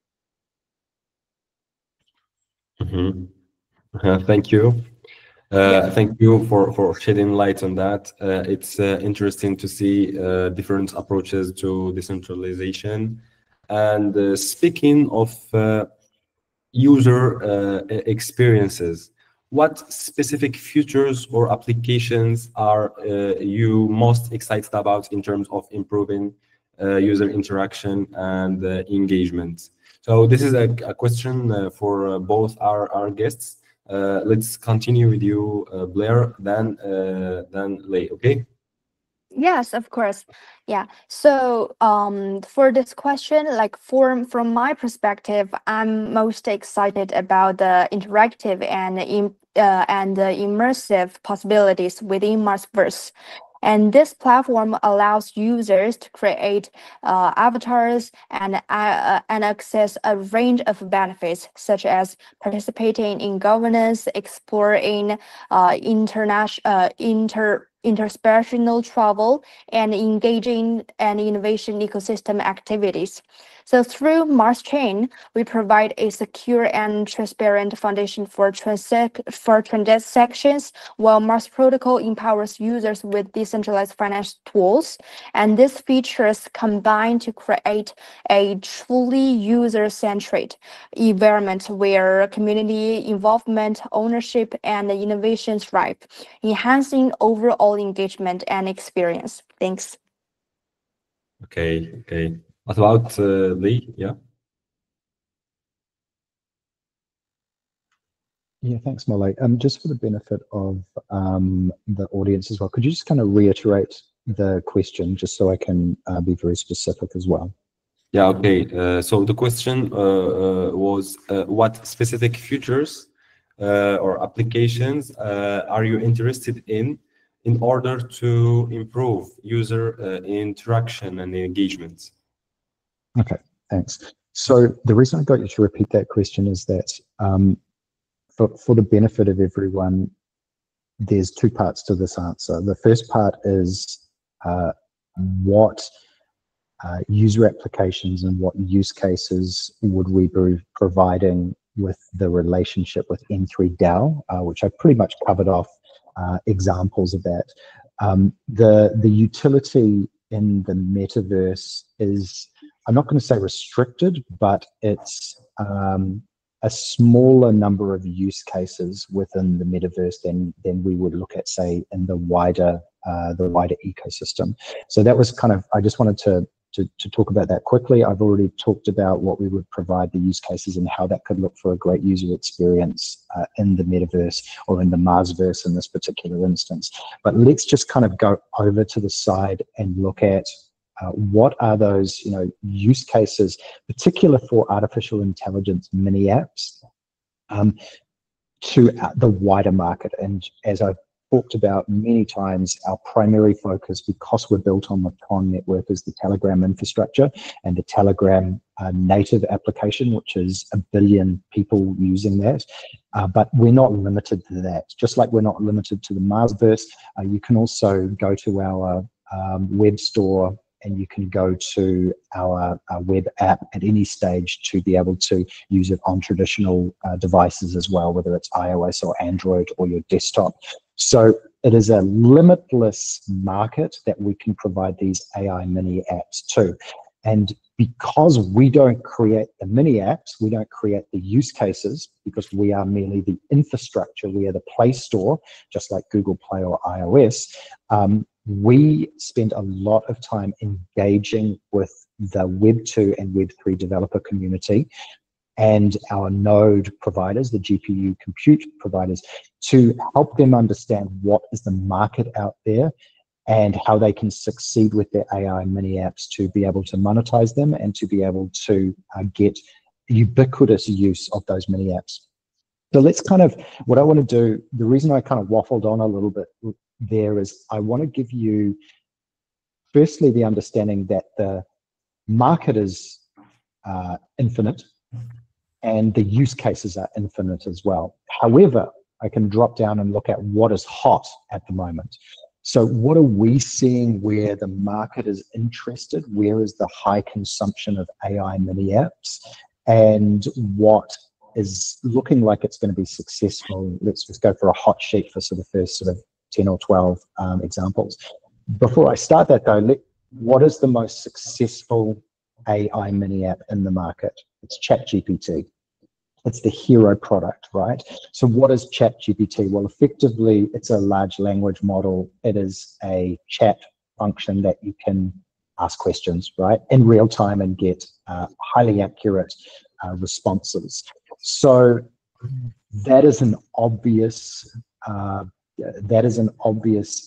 Thank you. Yeah. Thank you for shedding light on that. It's interesting to see different approaches to decentralization. And speaking of user experiences, what specific features or applications are you most excited about in terms of improving user interaction and engagement? So this is a question for both our guests. Let's continue with you, Blair, then Lei, okay? Yes, of course. Yeah. So, for this question, like from my perspective, I'm most excited about the interactive and the immersive possibilities within Marsverse. And this platform allows users to create avatars and access a range of benefits, such as participating in governance, exploring interspecial travel, and engaging in innovation ecosystem activities. So through Mars Chain, we provide a secure and transparent foundation for transactions, while Mars Protocol empowers users with decentralized finance tools. And these features combine to create a truly user-centric environment where community involvement, ownership, and innovation thrive, enhancing overall engagement and experience. Thanks. Okay. What about Lee? Yeah. Yeah, thanks, Molly. Just for the benefit of the audience as well, could you just kind of reiterate the question just so I can be very specific as well? Yeah, okay. So the question was what specific features or applications are you interested in order to improve user interaction and engagement? Okay, thanks. So the reason I got you to repeat that question is that for the benefit of everyone, there's two parts to this answer. The first part is what user applications and what use cases would we be providing with the relationship with M3DAO, which I pretty much covered off examples of that. The utility in the metaverse is, I'm not going to say restricted, but it's a smaller number of use cases within the metaverse than we would look at, say, in the wider ecosystem. So that was kind of, I just wanted to talk about that quickly. I've already talked about what we would provide the use cases and how that could look for a great user experience in the metaverse or in the Marsverse in this particular instance. But let's just kind of go over to the side and look at what are those use cases, particular for artificial intelligence mini apps, to the wider market. And as I've talked about many times, our primary focus, because we're built on the Tron network, is the Telegram infrastructure and the Telegram native application, which is 1 billion people using that. But we're not limited to that. Just like we're not limited to the Marsverse, you can also go to our web store, and you can go to our web app at any stage to be able to use it on traditional devices as well, whether it's iOS or Android or your desktop. So it is a limitless market that we can provide these AI mini apps to. And because we don't create the mini apps, we don't create the use cases, because we are merely the infrastructure, we are the Play Store, just like Google Play or iOS, we spend a lot of time engaging with the Web2 and Web3 developer community and our node providers, the GPU compute providers, to help them understand what is the market out there and how they can succeed with their AI mini apps to be able to monetize them and to be able to get ubiquitous use of those mini apps. So let's kind of, what I want to do, the reason I kind of waffled on a little bit there is I want to give you, firstly, the understanding that the market is infinite and the use cases are infinite as well. However, I can drop down and look at what is hot at the moment. So what are we seeing where the market is interested? Where is the high consumption of AI mini apps? And what is looking like it's going to be successful? Let's just go for a hot sheet for sort of first sort of 10 or 12 examples. Before I start that though, what is the most successful AI mini app in the market? It's ChatGPT. It's the hero product, right? So what is ChatGPT? Well, effectively, it's a large language model. It is a chat function that you can ask questions, right, in real time and get highly accurate responses. So that is an obvious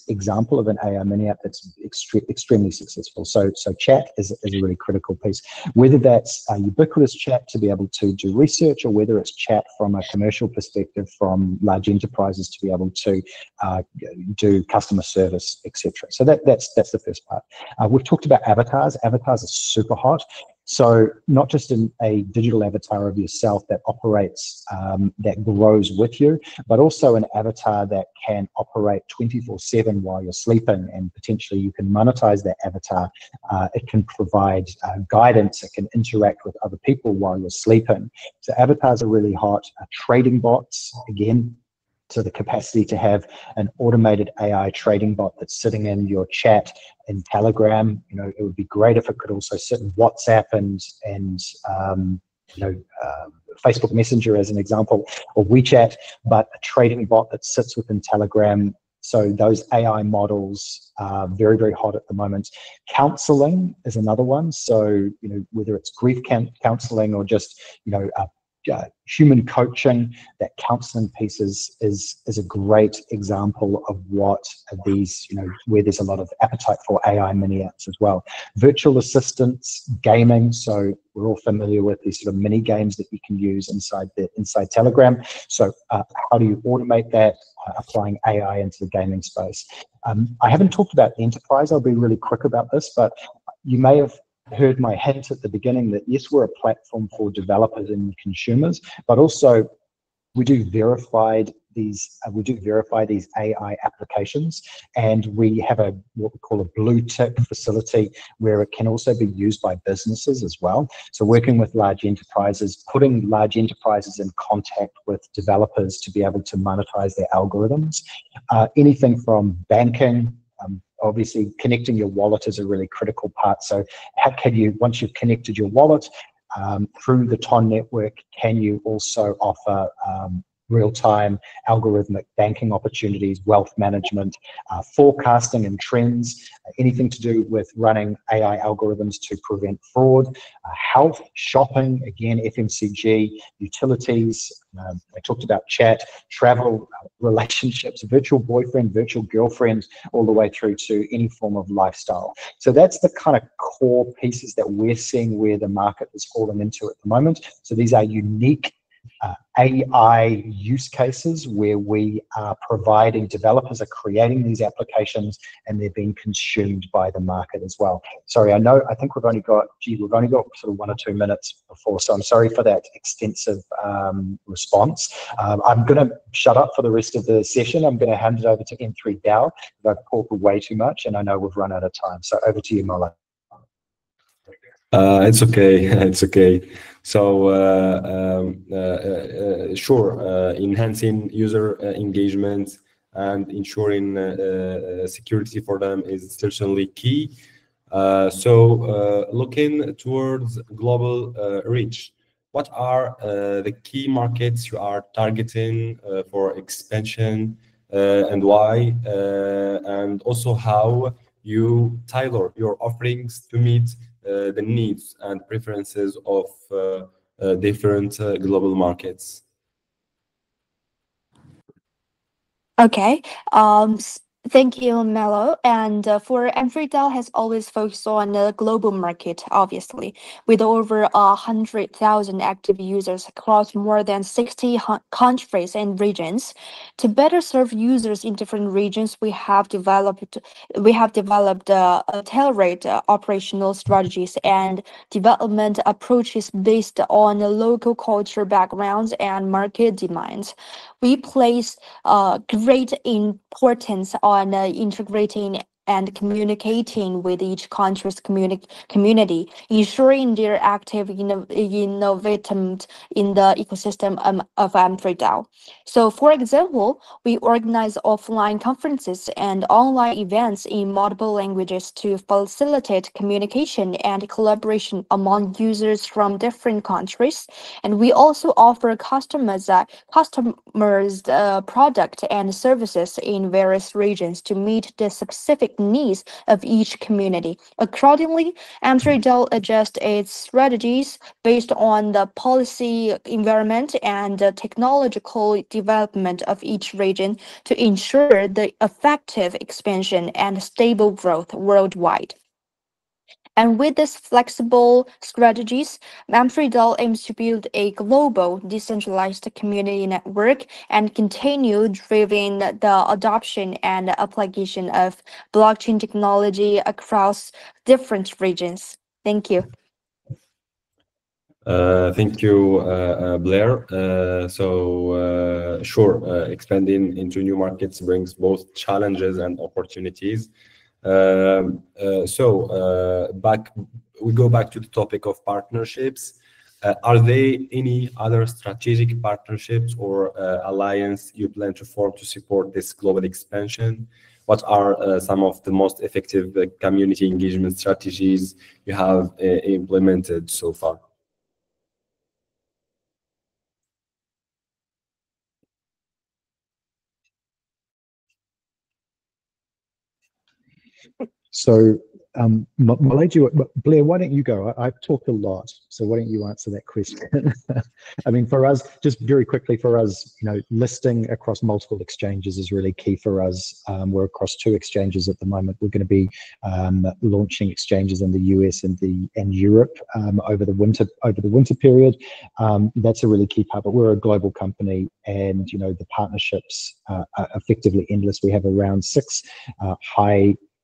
example of an AI mini app that's extremely successful. So chat is a really critical piece. Whether that's a ubiquitous chat to be able to do research, or whether it's chat from a commercial perspective from large enterprises to be able to do customer service, etc. So that's the first part. We've talked about avatars. Avatars are super hot. So not just in a digital avatar of yourself that operates, that grows with you, but also an avatar that can operate 24/7 while you're sleeping, and potentially you can monetize that avatar. It can provide guidance. It can interact with other people while you're sleeping. So avatars are really hot. Trading bots, again, so the capacity to have an automated AI trading bot that's sitting in your chat in Telegram, you know, it would be great if it could also sit in WhatsApp and Facebook Messenger as an example, or WeChat, but a trading bot that sits within Telegram. So those AI models are very, very hot at the moment. Counseling is another one. So, you know, whether it's grief counseling or just, you know, human coaching, that counseling piece is a great example of what these, you know, where there's a lot of appetite for AI mini apps as well. Virtual assistants, gaming. So we're all familiar with these sort of mini games that you can use inside Telegram. So how do you automate that? Applying AI into the gaming space. I haven't talked about enterprise. I'll be really quick about this, but you may have heard my hint at the beginning that yes, we're a platform for developers and consumers, but also we do verify these AI applications, and we have what we call a blue tick facility where it can also be used by businesses as well. So working with large enterprises, putting large enterprises in contact with developers to be able to monetize their algorithms. Anything from banking. Obviously, connecting your wallet is a really critical part. So how can you, once you've connected your wallet through the TON network, can you also offer real-time algorithmic banking opportunities, wealth management, forecasting and trends, anything to do with running AI algorithms to prevent fraud, health, shopping, again, FMCG, utilities. I talked about chat, travel, relationships, virtual boyfriend, virtual girlfriend, all the way through to any form of lifestyle. So that's the kind of core pieces that we're seeing where the market is falling into at the moment. So these are unique AI use cases where we are providing, developers are creating these applications and they're being consumed by the market as well. Sorry, I think we've only got sort of 1 or 2 minutes before, so I'm sorry for that extensive response. I'm going to shut up for the rest of the session. I'm going to hand it over to M3 Dao, because I've talked way too much and I know we've run out of time. So over to you, Mola. It's okay. It's okay. So sure, enhancing user engagement and ensuring security for them is certainly key. So looking towards global reach, what are the key markets you are targeting for expansion? and why, and also how you tailor your offerings to meet the needs and preferences of different global markets. Okay. Thank you, Melo. And for Amfridal has always focused on the global market, obviously, with over 100,000 active users across more than 60 countries and regions. To better serve users in different regions, we have developed tailored operational strategies and development approaches based on the local culture backgrounds and market demands. We place great importance on integrating and communicating with each country's community, ensuring they're active innovative in the ecosystem of Amsterdam. So, for example, we organize offline conferences and online events in multiple languages to facilitate communication and collaboration among users from different countries. And we also offer customers product and services in various regions to meet the specific needs of each community. Accordingly, Amsterdam adjusts its strategies based on the policy environment and the technological development of each region to ensure the effective expansion and stable growth worldwide. And with these flexible strategies, Amsterdam aims to build a global, decentralized community network and continue driving the adoption and application of blockchain technology across different regions. Thank you. Thank you, Blair. Sure, expanding into new markets brings both challenges and opportunities. We go back to the topic of partnerships. Are there any other strategic partnerships or alliance you plan to form to support this global expansion? What are some of the most effective community engagement strategies you have implemented so far? So, Blair, why don't you go? I've talked a lot, so why don't you answer that question? I mean, for us, just very quickly, for us, listing across multiple exchanges is really key for us. We're across 2 exchanges at the moment. We're going to be launching exchanges in the US and Europe over the winter period. That's a really key part. But we're a global company, and the partnerships are effectively endless. We have around 6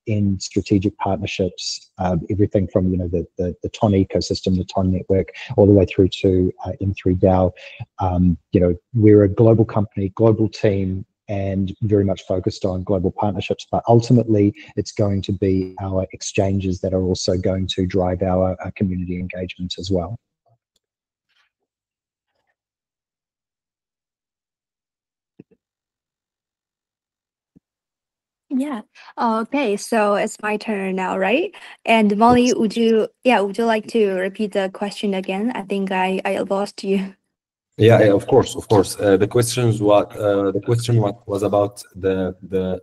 in strategic partnerships, everything from the TON ecosystem, the TON network, all the way through to M3DAO. We're a global company, global team, and very much focused on global partnerships. But ultimately, it's going to be our exchanges that are also going to drive our community engagement as well. Yeah. Okay. So it's my turn now, right? And Molly, would you like to repeat the question again? I think I lost you. Yeah, of course. The question was about the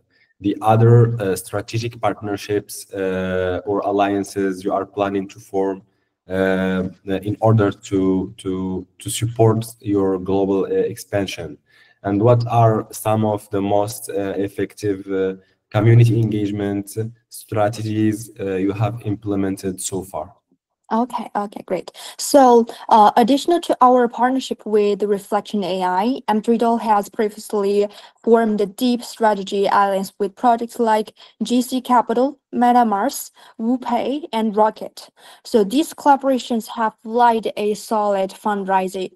other strategic partnerships or alliances you are planning to form in order to support your global expansion, and what are some of the most effective community engagement strategies you have implemented so far? Okay, great. So, additional to our partnership with Reflection AI, Amtridol has previously formed a deep strategy alliance with projects like GC Capital, MetaMars, WooPay, and Rocket. So these collaborations have laid a solid fundraising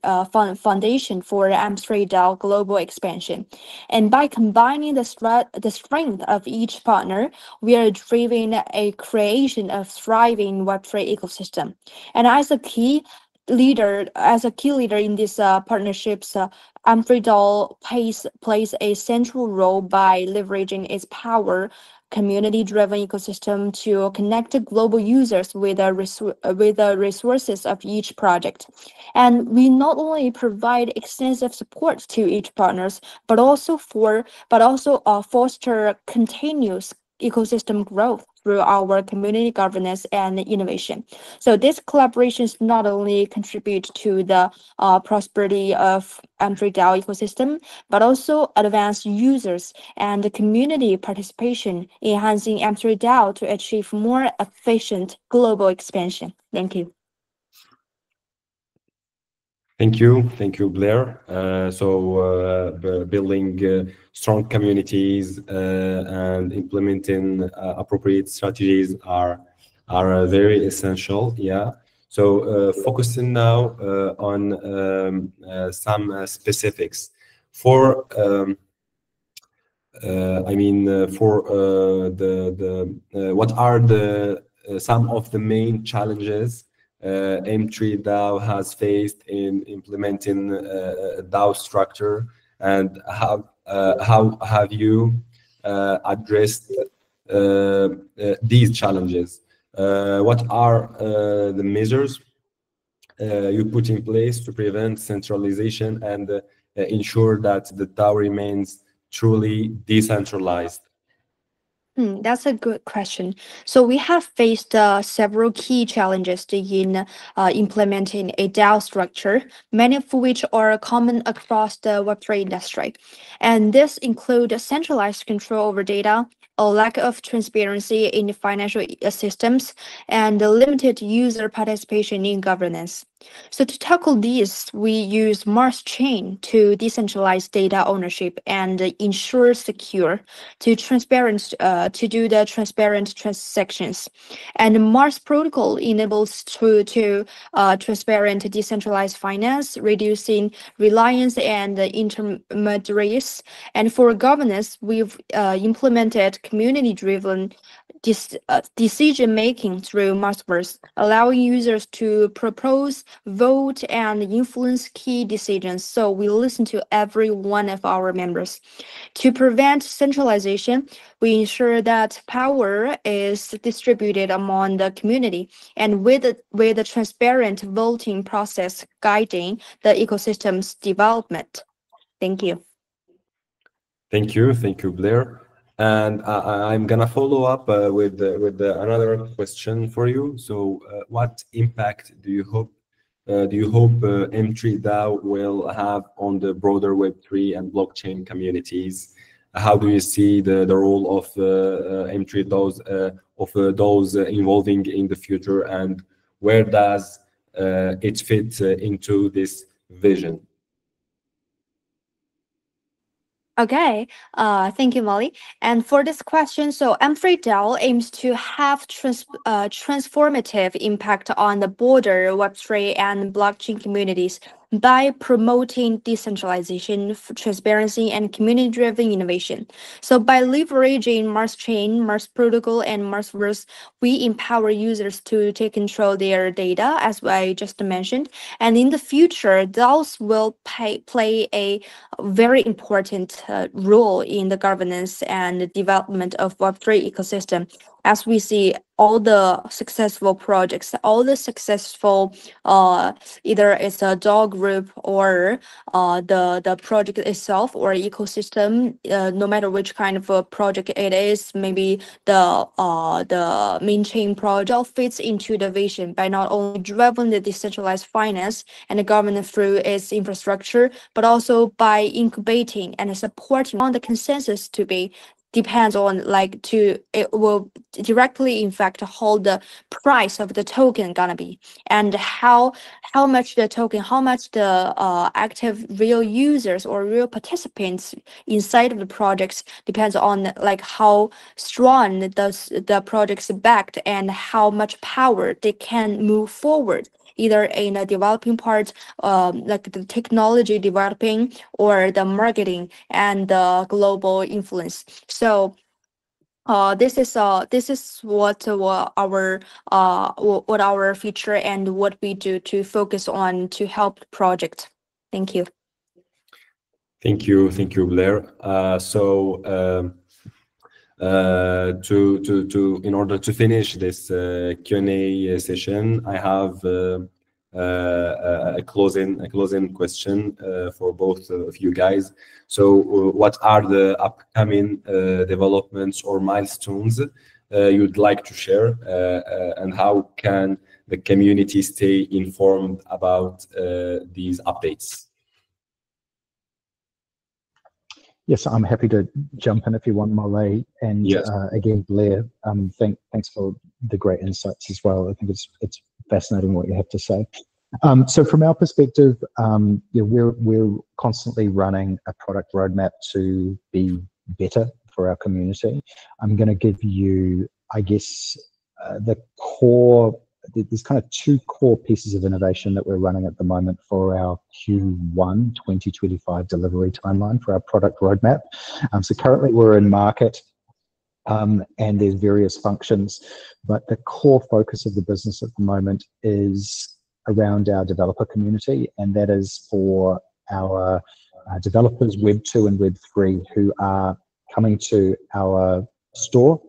foundation for Amsterdam global expansion. And by combining the strength of each partner, we are driving a creation of thriving Web3 ecosystem. And as a key leader in these partnerships, Amsterdam plays a central role by leveraging its power, community-driven ecosystem to connect global users with the resources of each project. And we not only provide extensive support to each partners, but also foster continuous ecosystem growth through our community governance and innovation. So these collaborations not only contribute to the prosperity of M3DAO ecosystem, but also advance users and community participation, enhancing M3DAO to achieve more efficient global expansion. Thank you. Thank you, Blair. Building strong communities and implementing appropriate strategies are very essential. Yeah. So focusing now on some specifics for. What are the some of the main challenges M3DAO has faced in implementing DAO structure, and how have you addressed these challenges? What are the measures you put in place to prevent centralization and ensure that the DAO remains truly decentralized? That's a good question. So we have faced several key challenges in implementing a DAO structure, many of which are common across the Web3 industry. And this include centralized control over data, a lack of transparency in financial systems, and limited user participation in governance. So to tackle this, we use Mars Chain to decentralize data ownership and ensure secure to do the transparent transactions. And Mars protocol enables to transparent decentralized finance, reducing reliance and intermediaries. And for governance, we've implemented community-driven decision making through Marsverse, allowing users to propose, vote, and influence key decisions. So we listen to every one of our members. To prevent centralization, we ensure that power is distributed among the community, and with a transparent voting process guiding the ecosystem's development. Thank you. Thank you, Blair. And I'm gonna follow up with another question for you. So, what impact do you hope M3DAO will have on the broader Web3 and blockchain communities? How do you see the role of M3DAOs of those involving in the future, and where does it fit into this vision? Okay, thank you, Molly. And for this question, so M3DAO aims to have transformative impact on the broader Web3 and blockchain communities by promoting decentralization, transparency, and community-driven innovation. So by leveraging Mars Chain, Mars Protocol, and Marsverse, we empower users to take control of their data, as I just mentioned. And in the future, DAOs will play a very important role in the governance and development of Web3 ecosystem. As we see all the successful projects, all the successful either it's a DAO group or the project itself or ecosystem, no matter which kind of a project it is, maybe the main chain project fits into the vision by not only driving the decentralized finance and the governance through its infrastructure, but also by incubating and supporting on the consensus to be depends on it will directly in fact how the price of the token gonna be, and how much the token, how much the active real users or real participants inside of the projects depends on like how strong the project's backed and how much power they can move forward, either in a developing part, like the technology developing or the marketing and the global influence. So this is what our future and what we do to focus on to help the project. Thank you. Thank you, Blair. In order to finish this Q&A session, I have a closing question for both of you guys. So, what are the upcoming developments or milestones you'd like to share, and how can the community stay informed about these updates? Yes, I'm happy to jump in if you want, Mole. And yes. Again, Blair, thanks for the great insights as well. I think it's fascinating what you have to say. So from our perspective, we're constantly running a product roadmap to be better for our community. I'm going to give you, I guess, the core. There's kind of two core pieces of innovation that we're running at the moment for our Q1 2025 delivery timeline for our product roadmap. So currently we're in market, and there's various functions, but the core focus of the business at the moment is around our developer community, and that is for our developers Web2 and Web3 who are coming to our store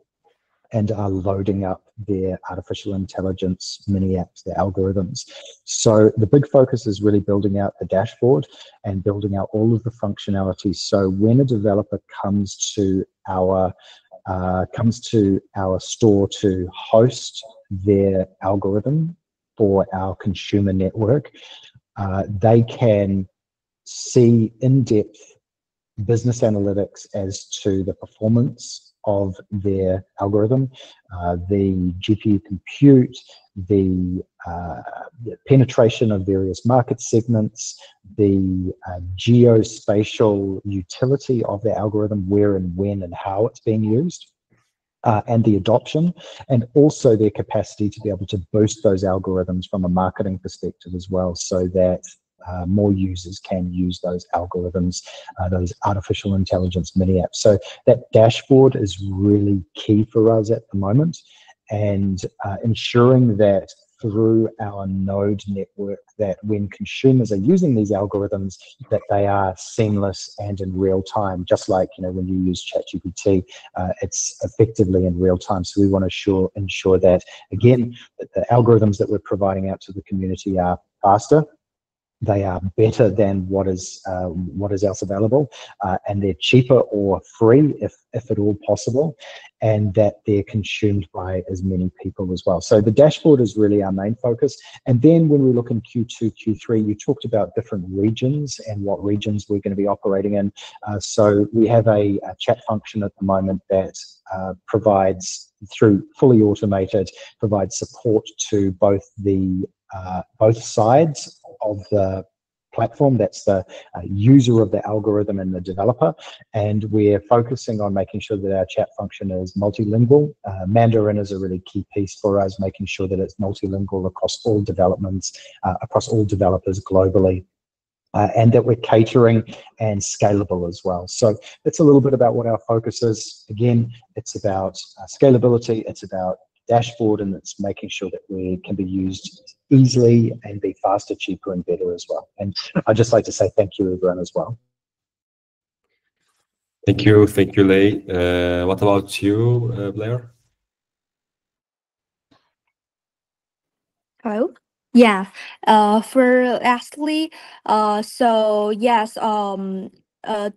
and are loading up their artificial intelligence mini apps, their algorithms. So the big focus is really building out the dashboard and building out all of the functionality. So when a developer comes to our store to host their algorithm for our consumer network, they can see in-depth business analytics as to the performance of their algorithm, the GPU compute, the penetration of various market segments, the geospatial utility of the algorithm, where and when and how it's being used, and the adoption, and also their capacity to be able to boost those algorithms from a marketing perspective as well, so that more users can use those algorithms, those artificial intelligence mini apps. So that dashboard is really key for us at the moment, and ensuring that through our node network, that when consumers are using these algorithms, that they are seamless and in real time, just like when you use ChatGPT, it's effectively in real time. So we want to ensure that, again, that the algorithms that we're providing out to the community are faster, they are better than what is else available, and they're cheaper or free if at all possible, and that they're consumed by as many people as well. So the dashboard is really our main focus. And then when we look in Q2, Q3, you talked about different regions and what regions we're going to be operating in. So we have a chat function at the moment that provides, through fully automated, provides support to both sides of the platform. That's the user of the algorithm and the developer, and we're focusing on making sure that our chat function is multilingual. Mandarin is a really key piece for us, making sure that it's multilingual across all developments, across all developers globally, and that we're catering and scalable as well. So it's a little bit about what our focus is. Again, it's about scalability, it's about dashboard, and it's making sure that we can be used easily and be faster, cheaper, and better as well. And I'd just like to say thank you, everyone, as well. Thank you, Lei. What about you, Blair? Hello. Yeah. For lastly, so yes,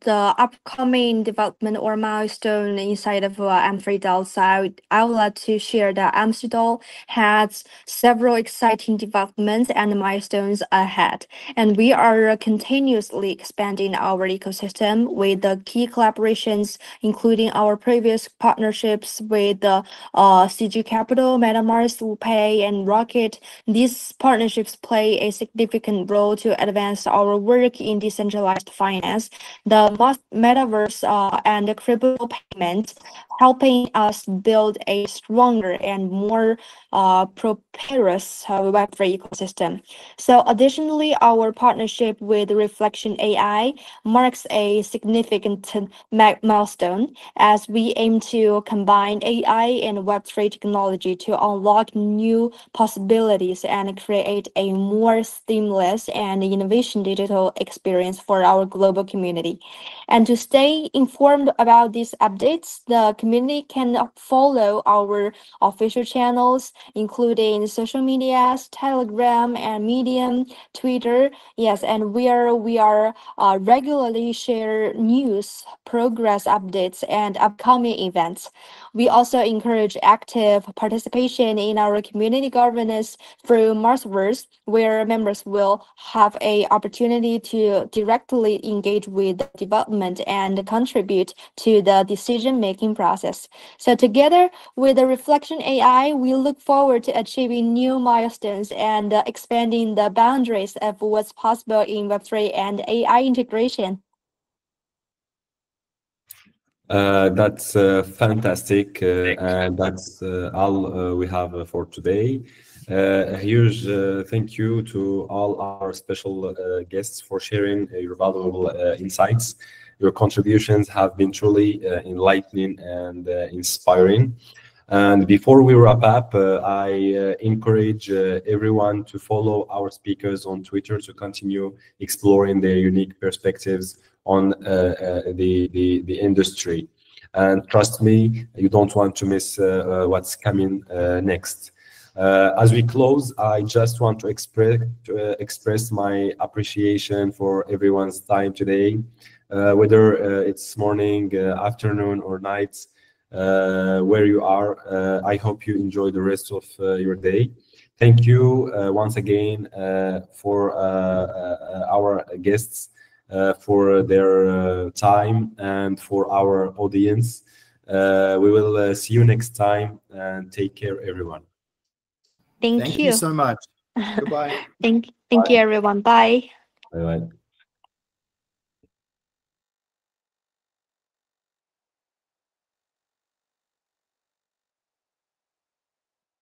the upcoming development or milestone inside of Amsterdam side, I would like to share that Amsterdam has several exciting developments and milestones ahead, and we are continuously expanding our ecosystem with the key collaborations, including our previous partnerships with the CG Capital, MetaMars, WuPay, and Rocket. These partnerships play a significant role to advance our work in decentralized finance, the metaverse, and the crypto payments, helping us build a stronger and more prosperous Web3 ecosystem. So additionally, our partnership with Reflection AI marks a significant milestone, as we aim to combine AI and Web3 technology to unlock new possibilities and create a more seamless and innovation digital experience for our global community. community. And to stay informed about these updates, the community can follow our official channels, including social medias, Telegram and Medium, Twitter. Yes, and we are regularly share news, progress updates, and upcoming events. We also encourage active participation in our community governance through Marsverse, where members will have a opportunity to directly engage with the development and contribute to the decision-making process. So together with the Reflection AI, we look forward to achieving new milestones and expanding the boundaries of what's possible in Web3 and AI integration. That's fantastic, and that's all we have for today. A huge thank you to all our special guests for sharing your valuable insights. Your contributions have been truly enlightening and inspiring. And before we wrap up, I encourage everyone to follow our speakers on Twitter to continue exploring their unique perspectives on the industry. And trust me, you don't want to miss what's coming next. As we close, I just want to express my appreciation for everyone's time today, whether it's morning, afternoon, or night. Where you are. I hope you enjoy the rest of your day. Thank you once again for our guests for their time and for our audience. We will see you next time, and take care, everyone. Thank you so much. Goodbye. Thank you, everyone. Bye. Bye-bye.